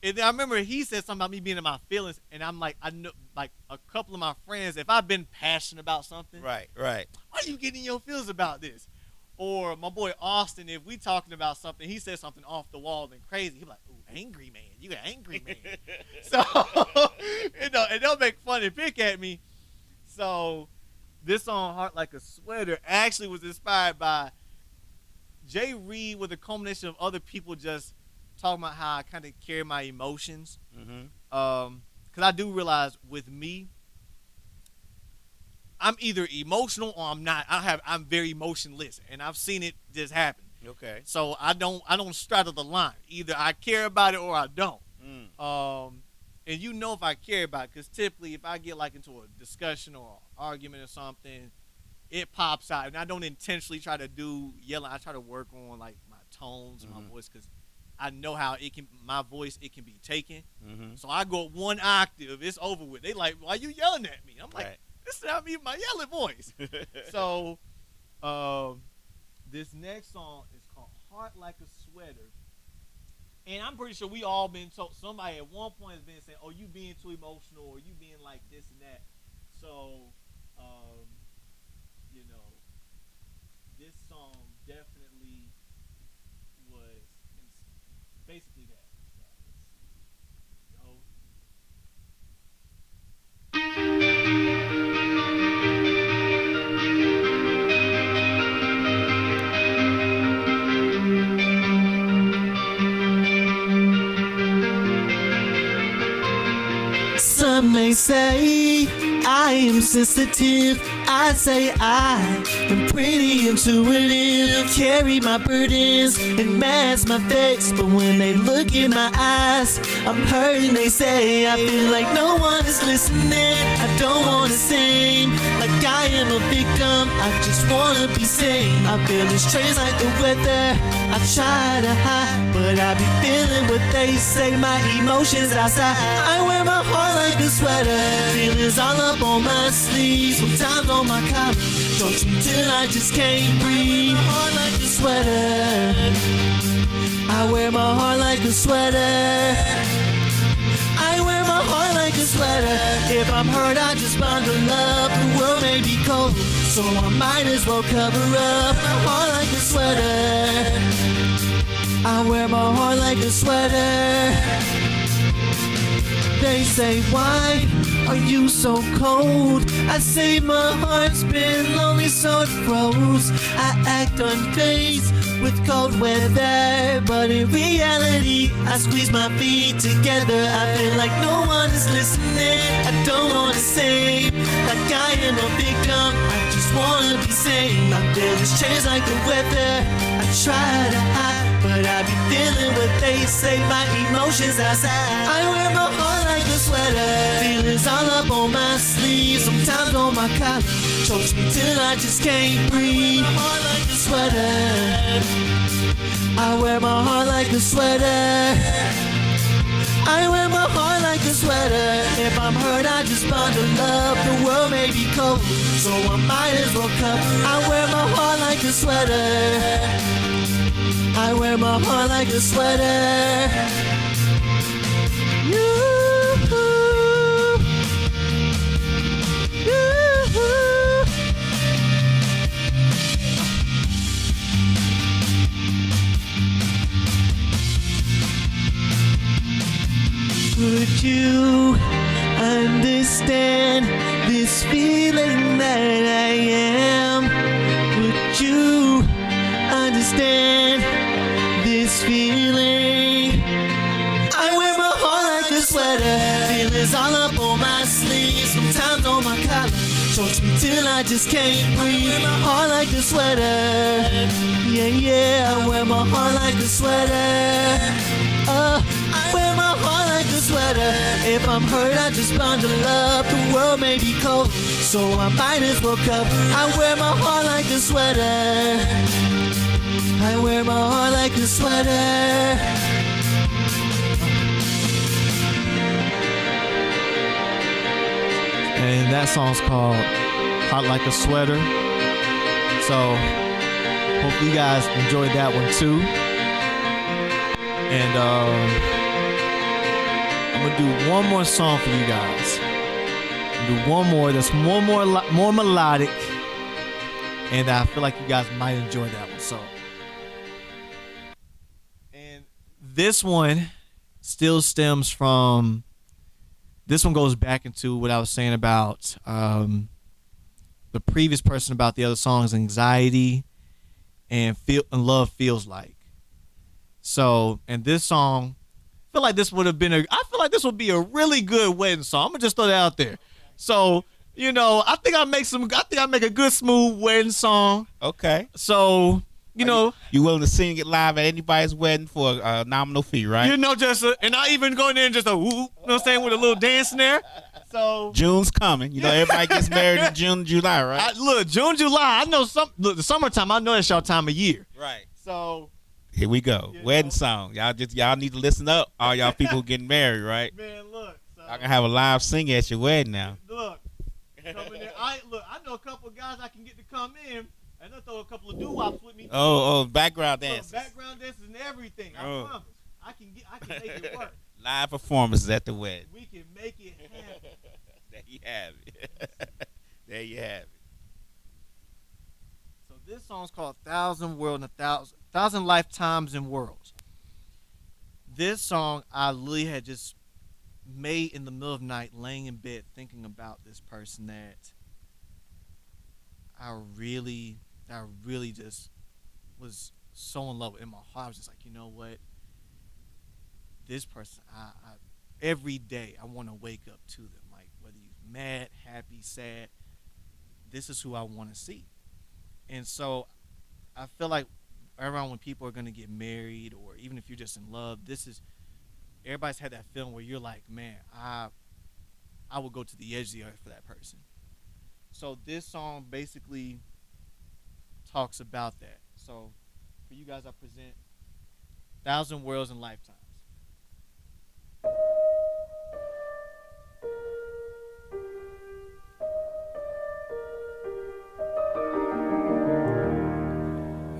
Speaker 2: and then I remember he said something about me being in my feelings, and I'm like, I know, like a couple of my friends, if I've been passionate about something,
Speaker 1: Right.
Speaker 2: why are you getting your feels about this? Or my boy Austin, if we talking about something, he says something off the wall and crazy, he be like, ooh, angry man, you an angry man. So, you know, and they'll make fun and pick at me. So this song, Heart Like a Sweater, actually was inspired by Jay Reed with a culmination of other people just talking about how I kind of carry my emotions.
Speaker 1: Mm-hmm.
Speaker 2: Because I do realize with me, I'm either emotional or I'm not. I'm very emotionless, and I've seen it just happen.
Speaker 1: Okay.
Speaker 2: So I don't straddle the line. Either I care about it or I don't. And you know if I care about it, because typically if I get like into a discussion or argument or something, it pops out, and I don't intentionally try to do yelling. I try to work on like my tones and my voice, because I know how my voice can be taken.
Speaker 1: Mm-hmm.
Speaker 2: So I go one octave, it's over with. They like, why you yelling at me? I'm like,
Speaker 1: Right.
Speaker 2: this is not me, my yelling voice. So, this next song is called "Heart Like a Sweater," and I'm pretty sure we all been told. Somebody at one point has been saying, "Oh, you being too emotional, or you being like this and that." So, you know, this song definitely was basically that. So let's see.
Speaker 3: Some may say I am sensitive. I say I am pretty intuitive. Carry my burdens and mask my face, but when they look in my eyes, I'm hurting. They say I feel like no one is listening. I don't wanna sing like I am a victim. I just wanna be sane. I feel this strange like the weather. I try to hide, but I be feeling what they say. My emotions outside. I wear my heart like a sweater. Feelings all up on my sleeves, sometimes on my collar. Don't you till I just can't breathe. My heart like a sweater. I wear my heart like a sweater. I wear my heart like a sweater. If I'm hurt, I just bundle up. The world may be cold, so I might as well cover up. My heart like a sweater. I wear my heart like a sweater. They say, why are you so cold? I say my heart's been lonely, so it froze. I act unfazed with cold weather, but in reality, I squeeze my feet together. I feel like no one is listening. I don't wanna say like I am a victim. I just wanna be sane. I feel this change like the weather. I try to hide, but I be feeling what they say. My emotions outside. I wear my heart like a sweater. Feelings all up on my sleeve, sometimes on my collar. Chokes me till I just can't breathe. My heart like a sweater. I wear my heart like a sweater. I wear my heart like a sweater. If I'm hurt, I just bundle up. The world may be cold, so I might as well cover. I wear my heart like a sweater. I wear my heart like a sweater. Would you understand this feeling that I am? Would you understand this feeling? I wear my heart like a sweater. Feelings all up on my sleeve, sometimes on my collar. Chokes me till I just can't breathe. I wear my heart like a sweater. Yeah, yeah, I wear my heart like a sweater. I wear my heart like a sweater. If I'm hurt, I just bundle up. The world may be cold, so I might as well cover. I wear my heart like a sweater. I wear my heart like a sweater. And that song's called Hot Like a Sweater. So hopefully you guys enjoyed that one too. And I'm gonna do one more song for you guys. Do one more that's more melodic, and I feel like you guys might enjoy that one. So, and this one still stems from. This one goes back into what I was saying about the previous person about the other song's anxiety,
Speaker 2: and love feels like. So, and this song, I feel like this would be a really good wedding song. I'm gonna just throw that out there. So, I think I make a good smooth wedding song.
Speaker 1: Okay.
Speaker 2: So,
Speaker 1: You willing to sing it live at anybody's wedding for a nominal fee, right?
Speaker 2: and I even go in there and just you know what I'm saying, with a little dance in there. So
Speaker 1: June's coming. Everybody gets married in June, July, right?
Speaker 2: look, June, July. I know the summertime. I know that's y'all time of year.
Speaker 1: Right.
Speaker 2: So
Speaker 1: Here we go. Wedding song. Y'all need to listen up. All y'all people getting married, right?
Speaker 2: man, look. So,
Speaker 1: Y'all can have a live sing at your wedding now.
Speaker 2: Look, come in there. I know a couple of guys I can get to come in, and they'll throw a couple of doo-wops with me.
Speaker 1: Oh, background dances.
Speaker 2: Background dances and everything. I promise. I can make it work.
Speaker 1: Live performances at the wedding.
Speaker 2: We can make it happen.
Speaker 1: There you have it. There you have it.
Speaker 2: So this song's called "Thousand World and Thousand Lifetimes and Worlds." This song I literally had just made in the middle of the night, laying in bed, thinking about this person that I really just was so in love with. In my heart, I was just like, you know what? This person, I every day I want to wake up to them. Like, whether you're mad, happy, sad, this is who I want to see. And so I feel like around when people are going to get married, or even if you're just in love, everybody's had that feeling where you're like, man, I would go to the edge of the earth for that person. So this song basically talks about that. So for you guys, I present "Thousand Worlds and Lifetimes."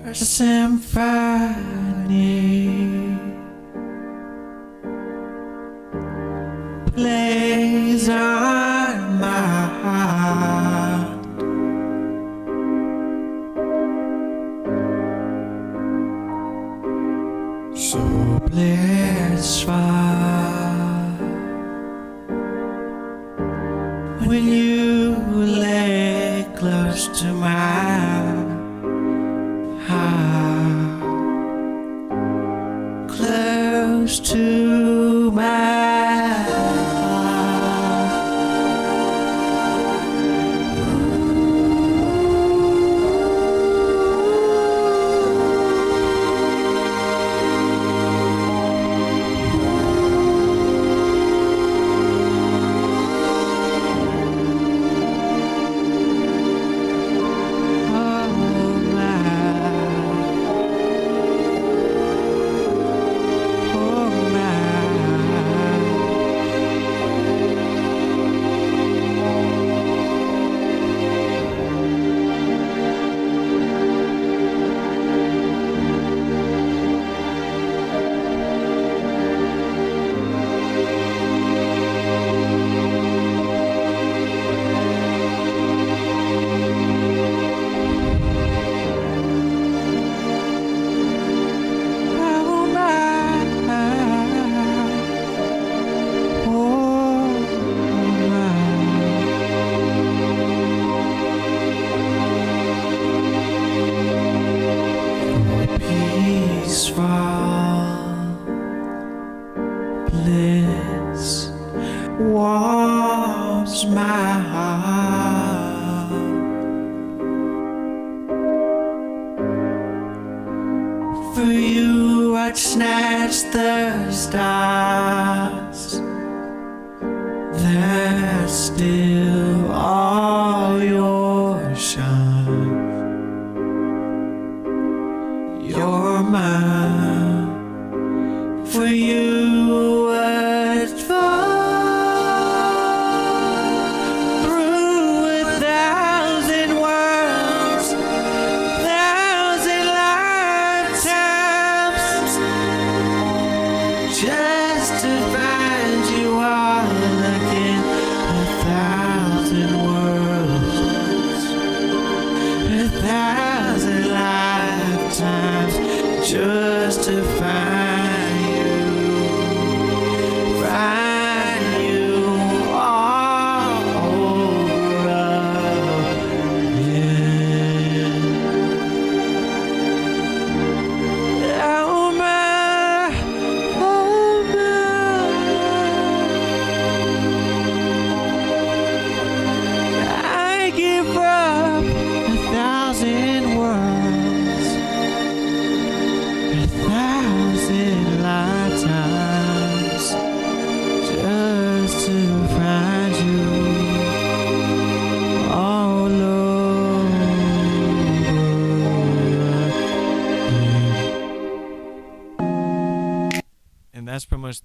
Speaker 3: A symphony plays on my heart. So blissful when you lay close to my heart, close to my heart. Bliss warms my heart. For you I'd snatch the stars that still all your shine. You're mine. For you would fall through 1,000 worlds, 1,000 lifetimes, just to find you all again. 1,000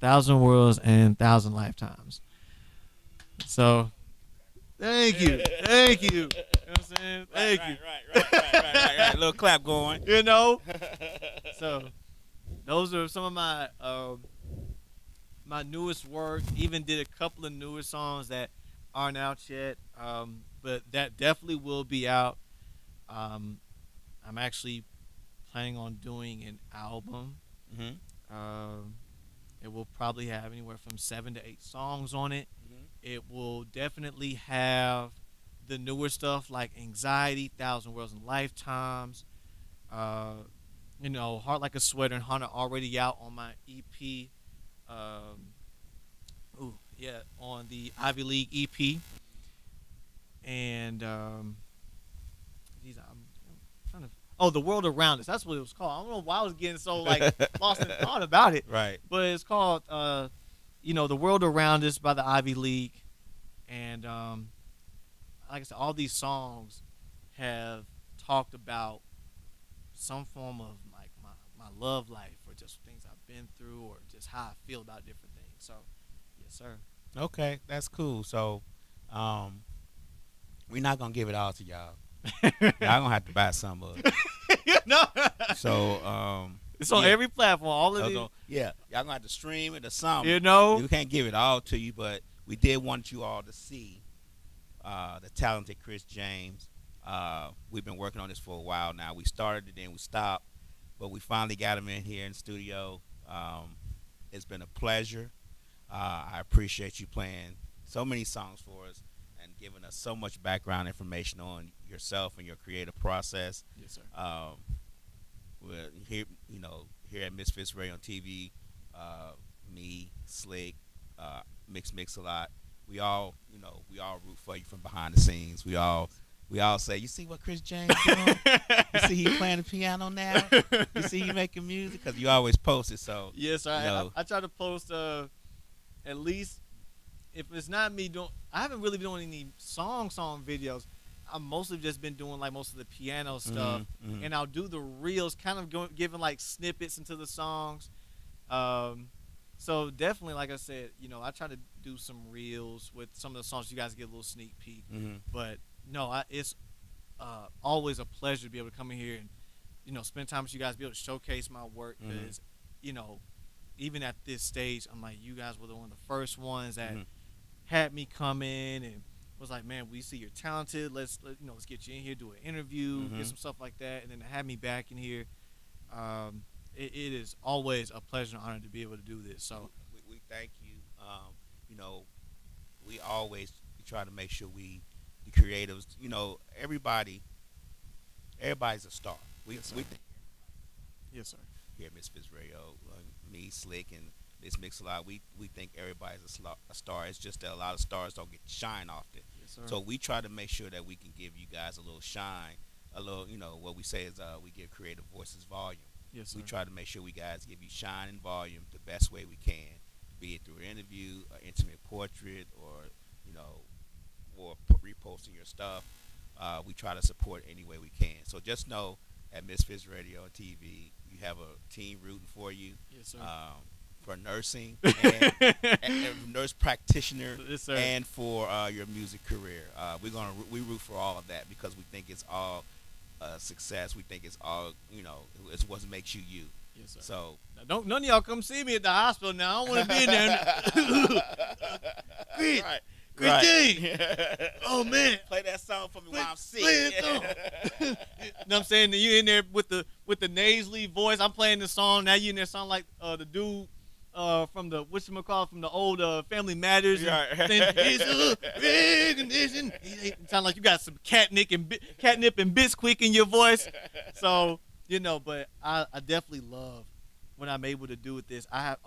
Speaker 2: 1,000 worlds and 1,000 lifetimes. So, thank you. Thank you. You know what I'm saying? Thank you.
Speaker 1: Right. Little clap going.
Speaker 2: You know? So, those are some of my my newest work. Even did a couple of newer songs that aren't out yet, but that definitely will be out. I'm actually planning on doing an album.
Speaker 1: Mm-hmm.
Speaker 2: It will probably have anywhere from 7 to 8 songs on it.
Speaker 1: Mm-hmm.
Speaker 2: It will definitely have the newer stuff like Anxiety, 1,000 Worlds and Lifetimes. Heart Like a Sweater and Hunter already out on my EP. On the Ivy League EP. And these I'm trying to. Oh, The World Around Us. That's what it was called. I don't know why I was getting so lost in thought about it.
Speaker 1: Right.
Speaker 2: But it's called The World Around Us by the Ivy League. And like I said, all these songs have talked about some form of like my love life or just things I've been through or just how I feel about different things. So, yes, sir.
Speaker 1: Okay, that's cool. So, we're not gonna give it all to y'all. Y'all gonna have to buy some of it.
Speaker 2: No.
Speaker 1: So,
Speaker 2: It's on every platform. All of it.
Speaker 1: Yeah, y'all gonna have to stream it or something.
Speaker 2: You
Speaker 1: We can't give it all to you, but we did want you all to see the talented Chris James. We've been working on this for a while now. We started it and we stopped, but we finally got him in here in the studio. It's been a pleasure. I appreciate you playing so many songs for us and giving us so much background information on yourself and your creative process.
Speaker 2: Yes, sir.
Speaker 1: We're here at Misfits Radio on TV, me, Slick, Mix a lot. We all root for you from behind the scenes. We all say, you see what Chris James doing? You see he playing the piano now? You see he making music? Because you always post it. So
Speaker 2: yes, I try to post at least if it's not me doing. I haven't really been doing any song videos. I've mostly just been doing like most of the piano stuff, and I'll do the reels, kind of giving like snippets into the songs. So definitely, like I said, I try to do some reels with some of the songs. You guys get a little sneak peek, but no, it's always a pleasure to be able to come in here and spend time with you guys, be able to showcase my work because even at this stage, I'm like, you guys were one of the first ones that had me come in and was like, man, we see you're talented. Let's get you in here, do an interview, get some stuff like that, and then to have me back in here. It is always a pleasure and honor to be able to do this. So
Speaker 1: we thank you. We always try to make sure the creatives, everybody's a star.
Speaker 2: Yes, sir.
Speaker 1: Here at Misfits Radio, me, Slick, and Miss Mix-a-Lot, we think everybody's a star. It's just that a lot of stars don't get shine often.
Speaker 2: Yes, sir.
Speaker 1: So we try to make sure that we can give you guys a little shine, a little, what we say is we give creative voices volume.
Speaker 2: Yes, sir.
Speaker 1: We try to make sure we guys give you shine and volume the best way we can, be it through an interview, an intimate portrait, or reposting your stuff. We try to support any way we can. So just know at Misfits Radio and TV, you have a team rooting for you.
Speaker 2: Yes, sir.
Speaker 1: For nursing and nurse practitioner,
Speaker 2: yes, sir.
Speaker 1: And for your music career. We root for all of that because we think it's all success. We think it's all it's what makes you you.
Speaker 2: Yes, sir.
Speaker 1: So
Speaker 2: now none of y'all come see me at the hospital now. I don't want to be in there. Chris James. Oh man,
Speaker 1: play that song for me while I'm sick.
Speaker 2: Play it song. You know what I'm saying? You in there with the nasally voice. I'm playing the song. Now you in there sound like the dude from the from the old Family Matters.
Speaker 1: Right.
Speaker 2: It's a recognition. It sound like you got some catnip and Bisquick in your voice. So but I definitely love what I'm able to do with this. I have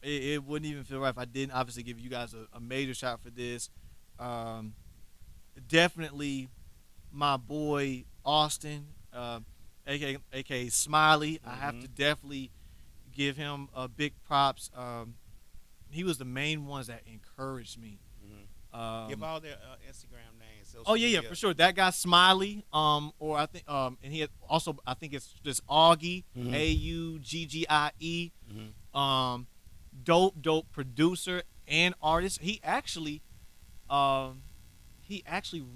Speaker 2: it wouldn't even feel right if I didn't obviously give you guys a major shout for this. Definitely my boy Austin, aka Smiley. I have to definitely give him big props. He was the main ones that encouraged me.
Speaker 1: Give all their Instagram names.
Speaker 2: Oh yeah, for sure. That guy Smiley, or I think, and he had also, I think it's just Augie, Auggie. dope producer and artist. He actually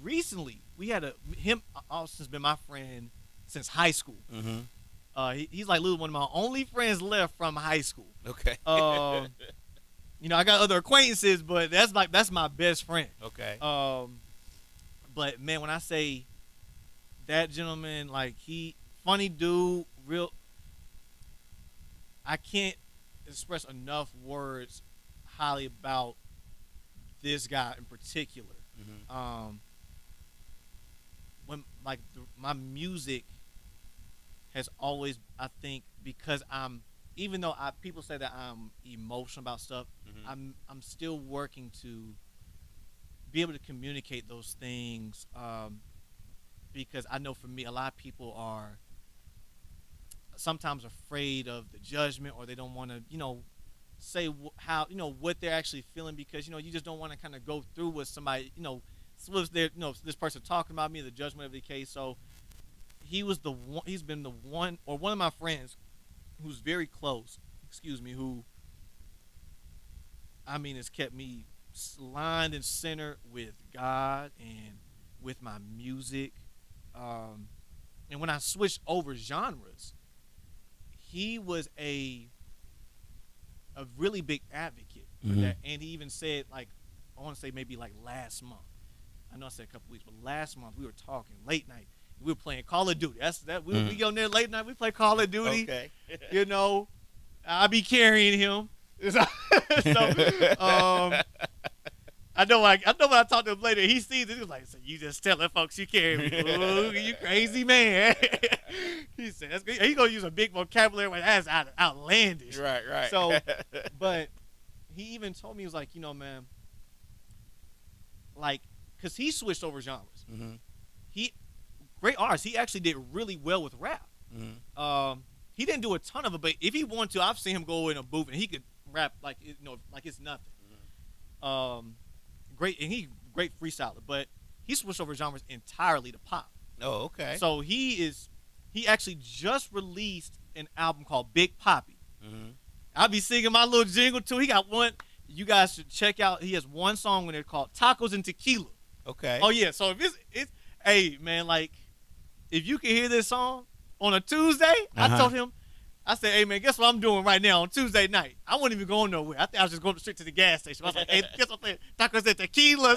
Speaker 2: recently we had him. Austin's been my friend since high school. He's like literally one of my only friends left from high school.
Speaker 1: Okay.
Speaker 2: I got other acquaintances, but that's my best friend.
Speaker 1: Okay.
Speaker 2: But man, when I say that gentleman, like he funny dude, real. I can't express enough words highly about this guy in particular. When like my music has always, I think, because even though people say that I'm emotional about stuff, I'm still working to be able to communicate those things, because I know for me, a lot of people are sometimes afraid of the judgment, or they don't want to, say how, what they're actually feeling, because, you just don't want to kind of go through with somebody, with their, this person talking about me, the judgment of the case. So he's been the one, or one of my friends who's very close, who, has kept me lined and centered with God and with my music. And when I switched over genres, he was a really big advocate for that. And he even said, like, I want to say maybe like last month. I know I said a couple weeks, but last month we were talking late night. We were playing Call of Duty. We go in there late night. We play Call of Duty.
Speaker 1: Okay.
Speaker 2: I be carrying him. So, I know when I talk to him later, he sees it. He's like, "So you just telling folks you carry me? Ooh, you crazy man." He said, "That's good." He gonna use a big vocabulary, but that's outlandish.
Speaker 1: Right.
Speaker 2: So, but he even told me, he was like, man, like, cause he switched over genres. He great artist. He actually did really well with rap. He didn't do a ton of it, but if he wanted to, I've seen him go in a booth and he could rap like it's nothing. Great freestyler, but he switched over genres entirely to pop.
Speaker 1: Oh, okay.
Speaker 2: So he actually just released an album called Big Poppy. I'll be singing my little jingle too. He got one. You guys should check out. He has one song when it's called Tacos and Tequila.
Speaker 1: Okay.
Speaker 2: Oh yeah. So if it's hey man, like if you can hear this song on a Tuesday, I told him, I said, "Hey man, guess what I'm doing right now on Tuesday night? I wasn't even going nowhere. I think I was just going straight to the gas station. I was like, hey, guess what I'm playing? Tacos and Tequila."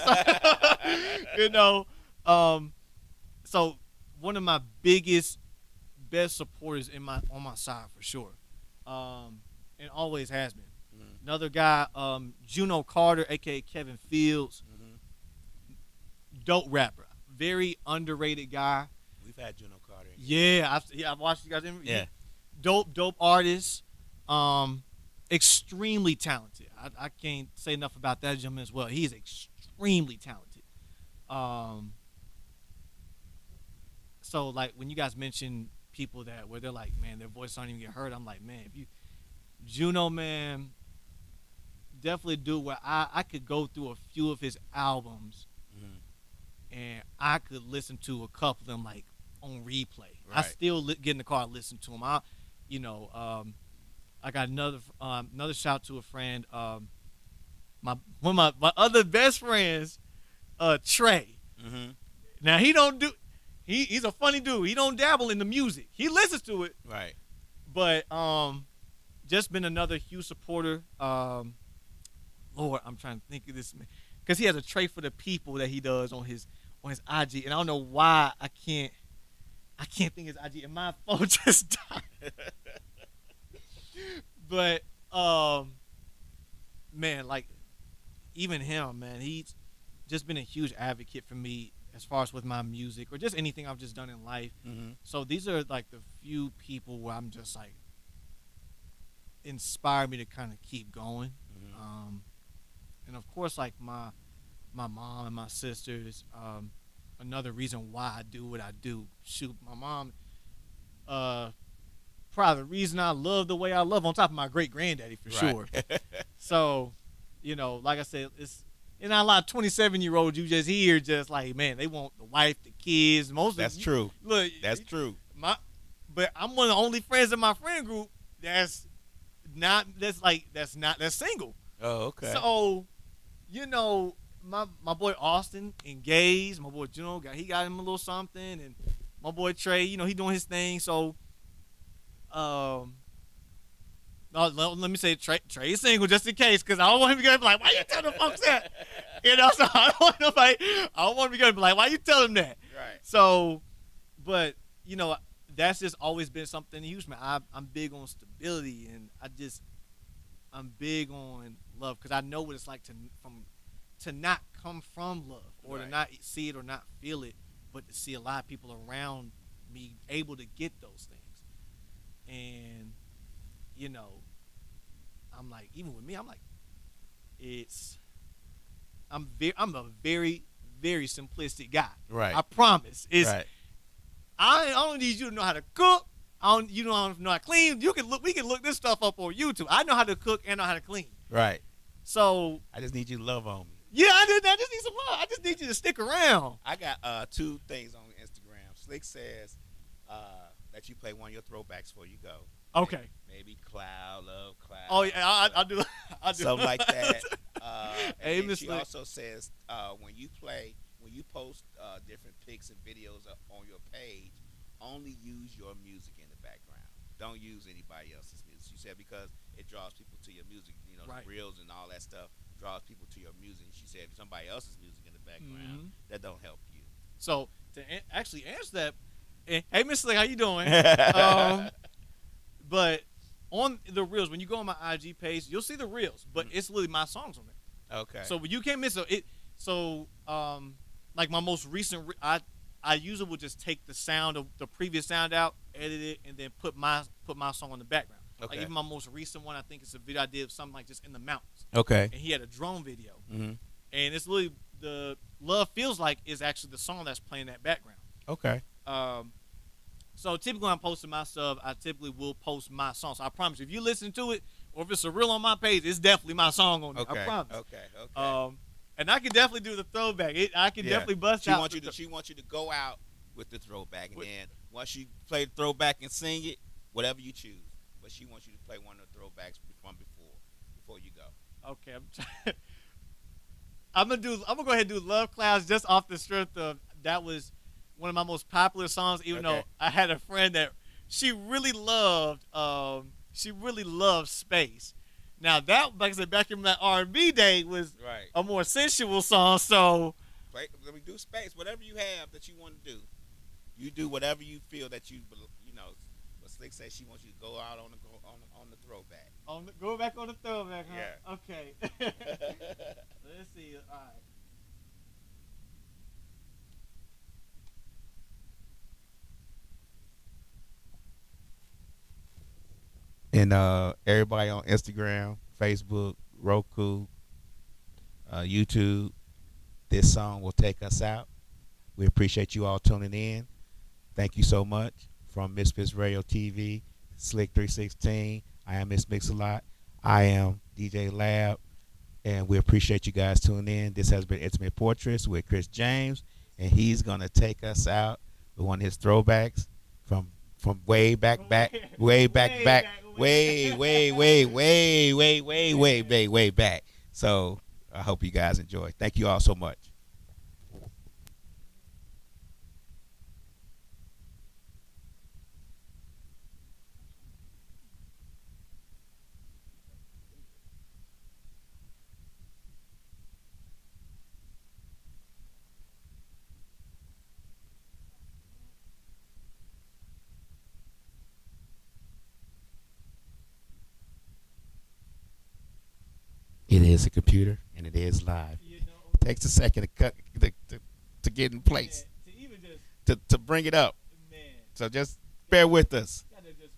Speaker 2: So one of my best supporters on my side for sure, and always has been. Another guy, Juno Carter, aka Kevin Fields, dope rapper, very underrated guy.
Speaker 1: We've had Juno Carter.
Speaker 2: I've watched you guys.
Speaker 1: Yeah.
Speaker 2: Dope artist, extremely talented. I can't say enough about that gentleman as well. He's extremely talented. So like when you guys mention people where they're like, man, their voice don't even get heard, I'm like, man, if you Juno, man, definitely do where I could go through a few of his albums and I could listen to a couple of them like on replay. Right. I still get in the car and listen to them. I got another shout to a friend, one of my other best friends, Trey. Now he's a funny dude. He don't dabble in the music. He listens to it.
Speaker 1: Right.
Speaker 2: But just been another huge supporter. Lord, I'm trying to think of this man, because he has a Trey for the People that he does on his IG, and I don't know why I can't think his IG, and my phone just died. But man, like even him, man, he's just been a huge advocate for me as far as with my music or just anything I've just done in life. So these are like the few people where I'm just like inspire me to kind of keep going. And of course, like my mom and my sisters, another reason why I do what I do. Shoot, my mom, probably the reason I love the way I love, on top of my great granddaddy for sure. So, like I said, it's not a lot of 27-year-olds you just hear just like, man, they want the wife, the kids.
Speaker 1: That's true.
Speaker 2: Look,
Speaker 1: that's true.
Speaker 2: But I'm one of the only friends in my friend group that's that's single.
Speaker 1: Oh, okay.
Speaker 2: So, my boy Austin engaged. My boy Juno got him a little something, and my boy Trey, he doing his thing. So, no, let me say Trey is single just in case, because I don't want him to be like, why you tell the folks that? So I don't want him to be like, why you tell him that?
Speaker 1: Right.
Speaker 2: So, but that's just always been something huge, man. I'm big on stability, and I'm big on love, because I know what it's like to not come from love, or
Speaker 1: Right.
Speaker 2: to not see it or not feel it, but to see a lot of people around me able to get those things. And I'm like, even with me, I'm like, I'm a very, very simplistic guy.
Speaker 1: Right.
Speaker 2: I promise.
Speaker 1: Right.
Speaker 2: I don't need you to know how to cook. You don't know how to clean. We can look this stuff up on YouTube. I know how to cook and know how to clean.
Speaker 1: Right.
Speaker 2: So
Speaker 1: I just need you to love on me.
Speaker 2: yeah, I just need some love. I just need you to stick around.
Speaker 1: I got 2 things on Instagram. Slick says that you play one of your throwbacks before you go.
Speaker 2: Okay.
Speaker 1: Maybe Cloud, Love Cloud.
Speaker 2: Oh yeah, I do. I do.
Speaker 1: Something like that.
Speaker 2: Hey,
Speaker 1: And then
Speaker 2: Miss
Speaker 1: she
Speaker 2: Slick.
Speaker 1: also says when you post different pics and videos on your page, only use your music in the background. Don't use anybody else's music. She said because it draws people to your music.
Speaker 2: Right.
Speaker 1: The reels and all that stuff draws people to your music. She said somebody else's music in the background that don't help you.
Speaker 2: So to actually answer that, hey Miss Slick, how you doing? But on the reels, when you go on my IG page, you'll see the reels, but it's literally my songs on there.
Speaker 1: Okay.
Speaker 2: So you can't miss it. Like my most recent, I usually would just take the sound of the previous sound out, edit it, and then put my song on the background.
Speaker 1: Okay.
Speaker 2: Like even my most recent one, I think it's a video I did of something like just in the mountains,
Speaker 1: Okay.
Speaker 2: and he had a drone video,
Speaker 1: Mm-hmm.
Speaker 2: and it's literally the Love Feels Like is actually the song that's playing that background.
Speaker 1: Okay.
Speaker 2: So typically when I'm posting my stuff, I typically will post my song. So I promise you, if you listen to it, or if it's a reel on my page, it's definitely my song on it.
Speaker 1: Okay.
Speaker 2: I promise.
Speaker 1: Okay.
Speaker 2: And I can definitely do the throwback. I can definitely bust
Speaker 1: She
Speaker 2: out.
Speaker 1: She wants you to go out with the throwback, and then once you play the throwback and sing it, whatever you choose. But she wants you to play one of the throwbacks from before you go.
Speaker 2: Okay, I'm gonna go ahead and do Love Clouds just off the strength of that was one of my most popular songs. Even though I had a friend that she really loved Space. Now that, like I said, back in that R&B day was
Speaker 1: Right.
Speaker 2: a more sensual song. So
Speaker 1: Let me do Space. Whatever you have that you want to do, you do whatever you feel that you. But Slick says she wants you to go out on the throwback.
Speaker 2: Go back on the throwback, huh?
Speaker 1: Yeah.
Speaker 2: Okay. Let's see. All right.
Speaker 1: And everybody on Instagram, Facebook, Roku, YouTube, this song will take us out. We appreciate you all tuning in. Thank you so much. From Misfits Radio TV, Slick 316, I am Miss Mix-a-Lot. I am DJ Lab, and we appreciate you guys tuning in. This has been Intimate Portraits with Chris James, and he's gonna take us out with one of his throwbacks from way back, way back. So I hope you guys enjoy. Thank you all so much. It is a computer and it is live. It takes a second to cut to get in place
Speaker 2: To even just,
Speaker 1: to bring it up.
Speaker 2: man,
Speaker 1: So just bear with us.
Speaker 2: gotta just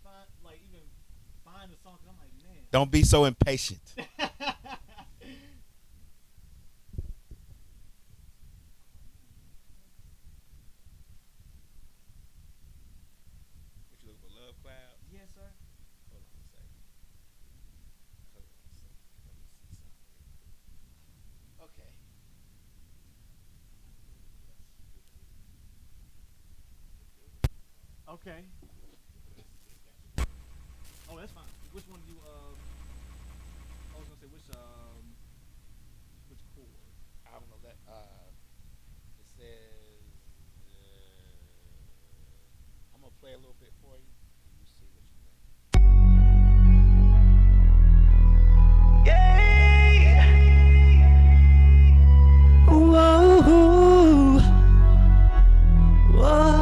Speaker 2: find the song. 'Cause I'm like, man.
Speaker 1: Don't be so impatient. What you looking for, Love Cloud?
Speaker 2: Yes, sir.
Speaker 1: Hold on a second. Hold on a second. Let me see something. Okay.
Speaker 2: Okay. Oh, that's fine. Which one do you say which chord?
Speaker 1: I'm gonna let it says I'm gonna play a little bit for you and you see what you think.
Speaker 3: Whoa, whoa.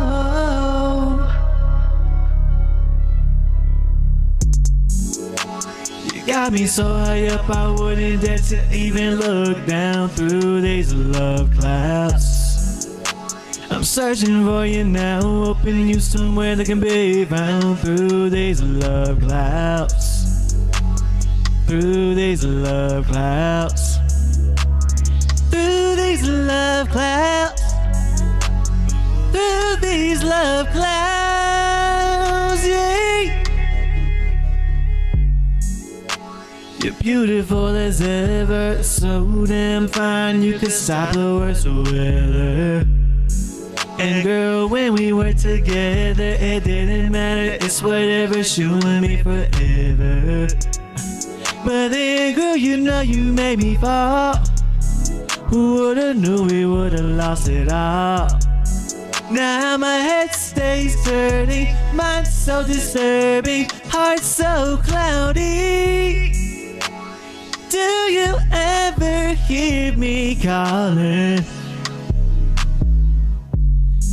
Speaker 3: You got me so high up I wouldn't dare to even look down through these love clouds. I'm searching for you now, hoping you somewhere that can be found through these love clouds. Through these love clouds. Through these love clouds. Through these love clouds, yeah. You're beautiful as ever, so damn fine you could stop the worst weather. And girl, when we were together, it didn't matter, it's whatever's you and me forever. But then girl, you know you made me fall. Who would've knew we would've lost it all? Now my head stays turning, mind so disturbing, heart so cloudy. Do you ever hear me calling?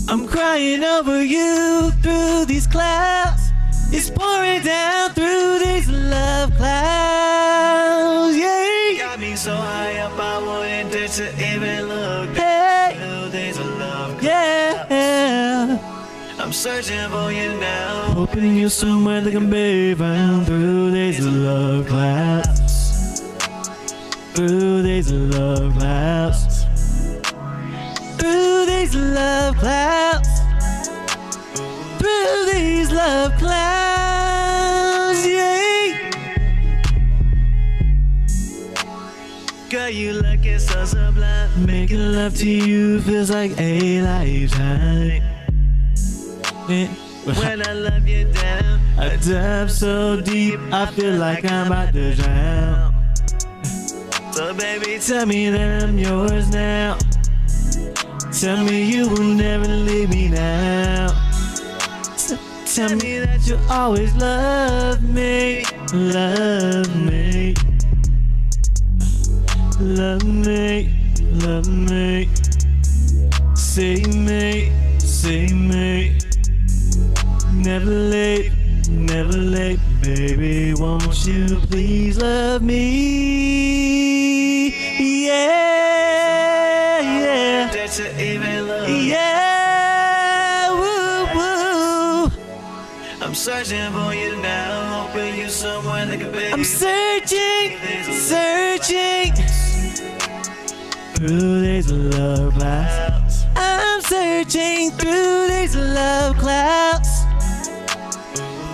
Speaker 3: I'm crying over you through these clouds. It's pouring down through these love clouds, yeah. Got me so high up I wouldn't dare to even look hey. Through these love clouds, yeah. I'm searching for you now, hoping you're somewhere that can be found through these love clouds. Through these love clouds. Through these love clouds. Through these love clouds, yeah. Girl, you looking so sublime. Making love to you feels like a lifetime. When I love you down, I dive so deep, I feel like I'm about to drown. So baby, tell me that I'm yours now. Tell me you will never leave me now. Tell me that you always love me, love me, love me, love me. See me, see me. Never late, baby. Won't you please love me? Yeah, yeah, yeah. Woo, woo. I'm searching for you now, hoping you somewhere that can be. I'm searching, searching through these love clouds. I'm searching through these love clouds.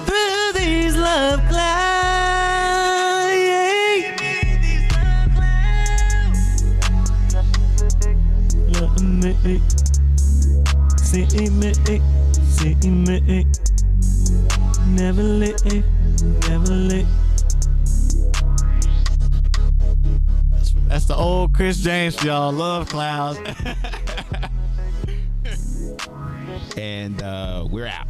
Speaker 3: Through these love clouds, yeah. Love me, see me, see me. Never late, never late. That's the old Chris James for y'all. Love clouds.
Speaker 1: And we're out.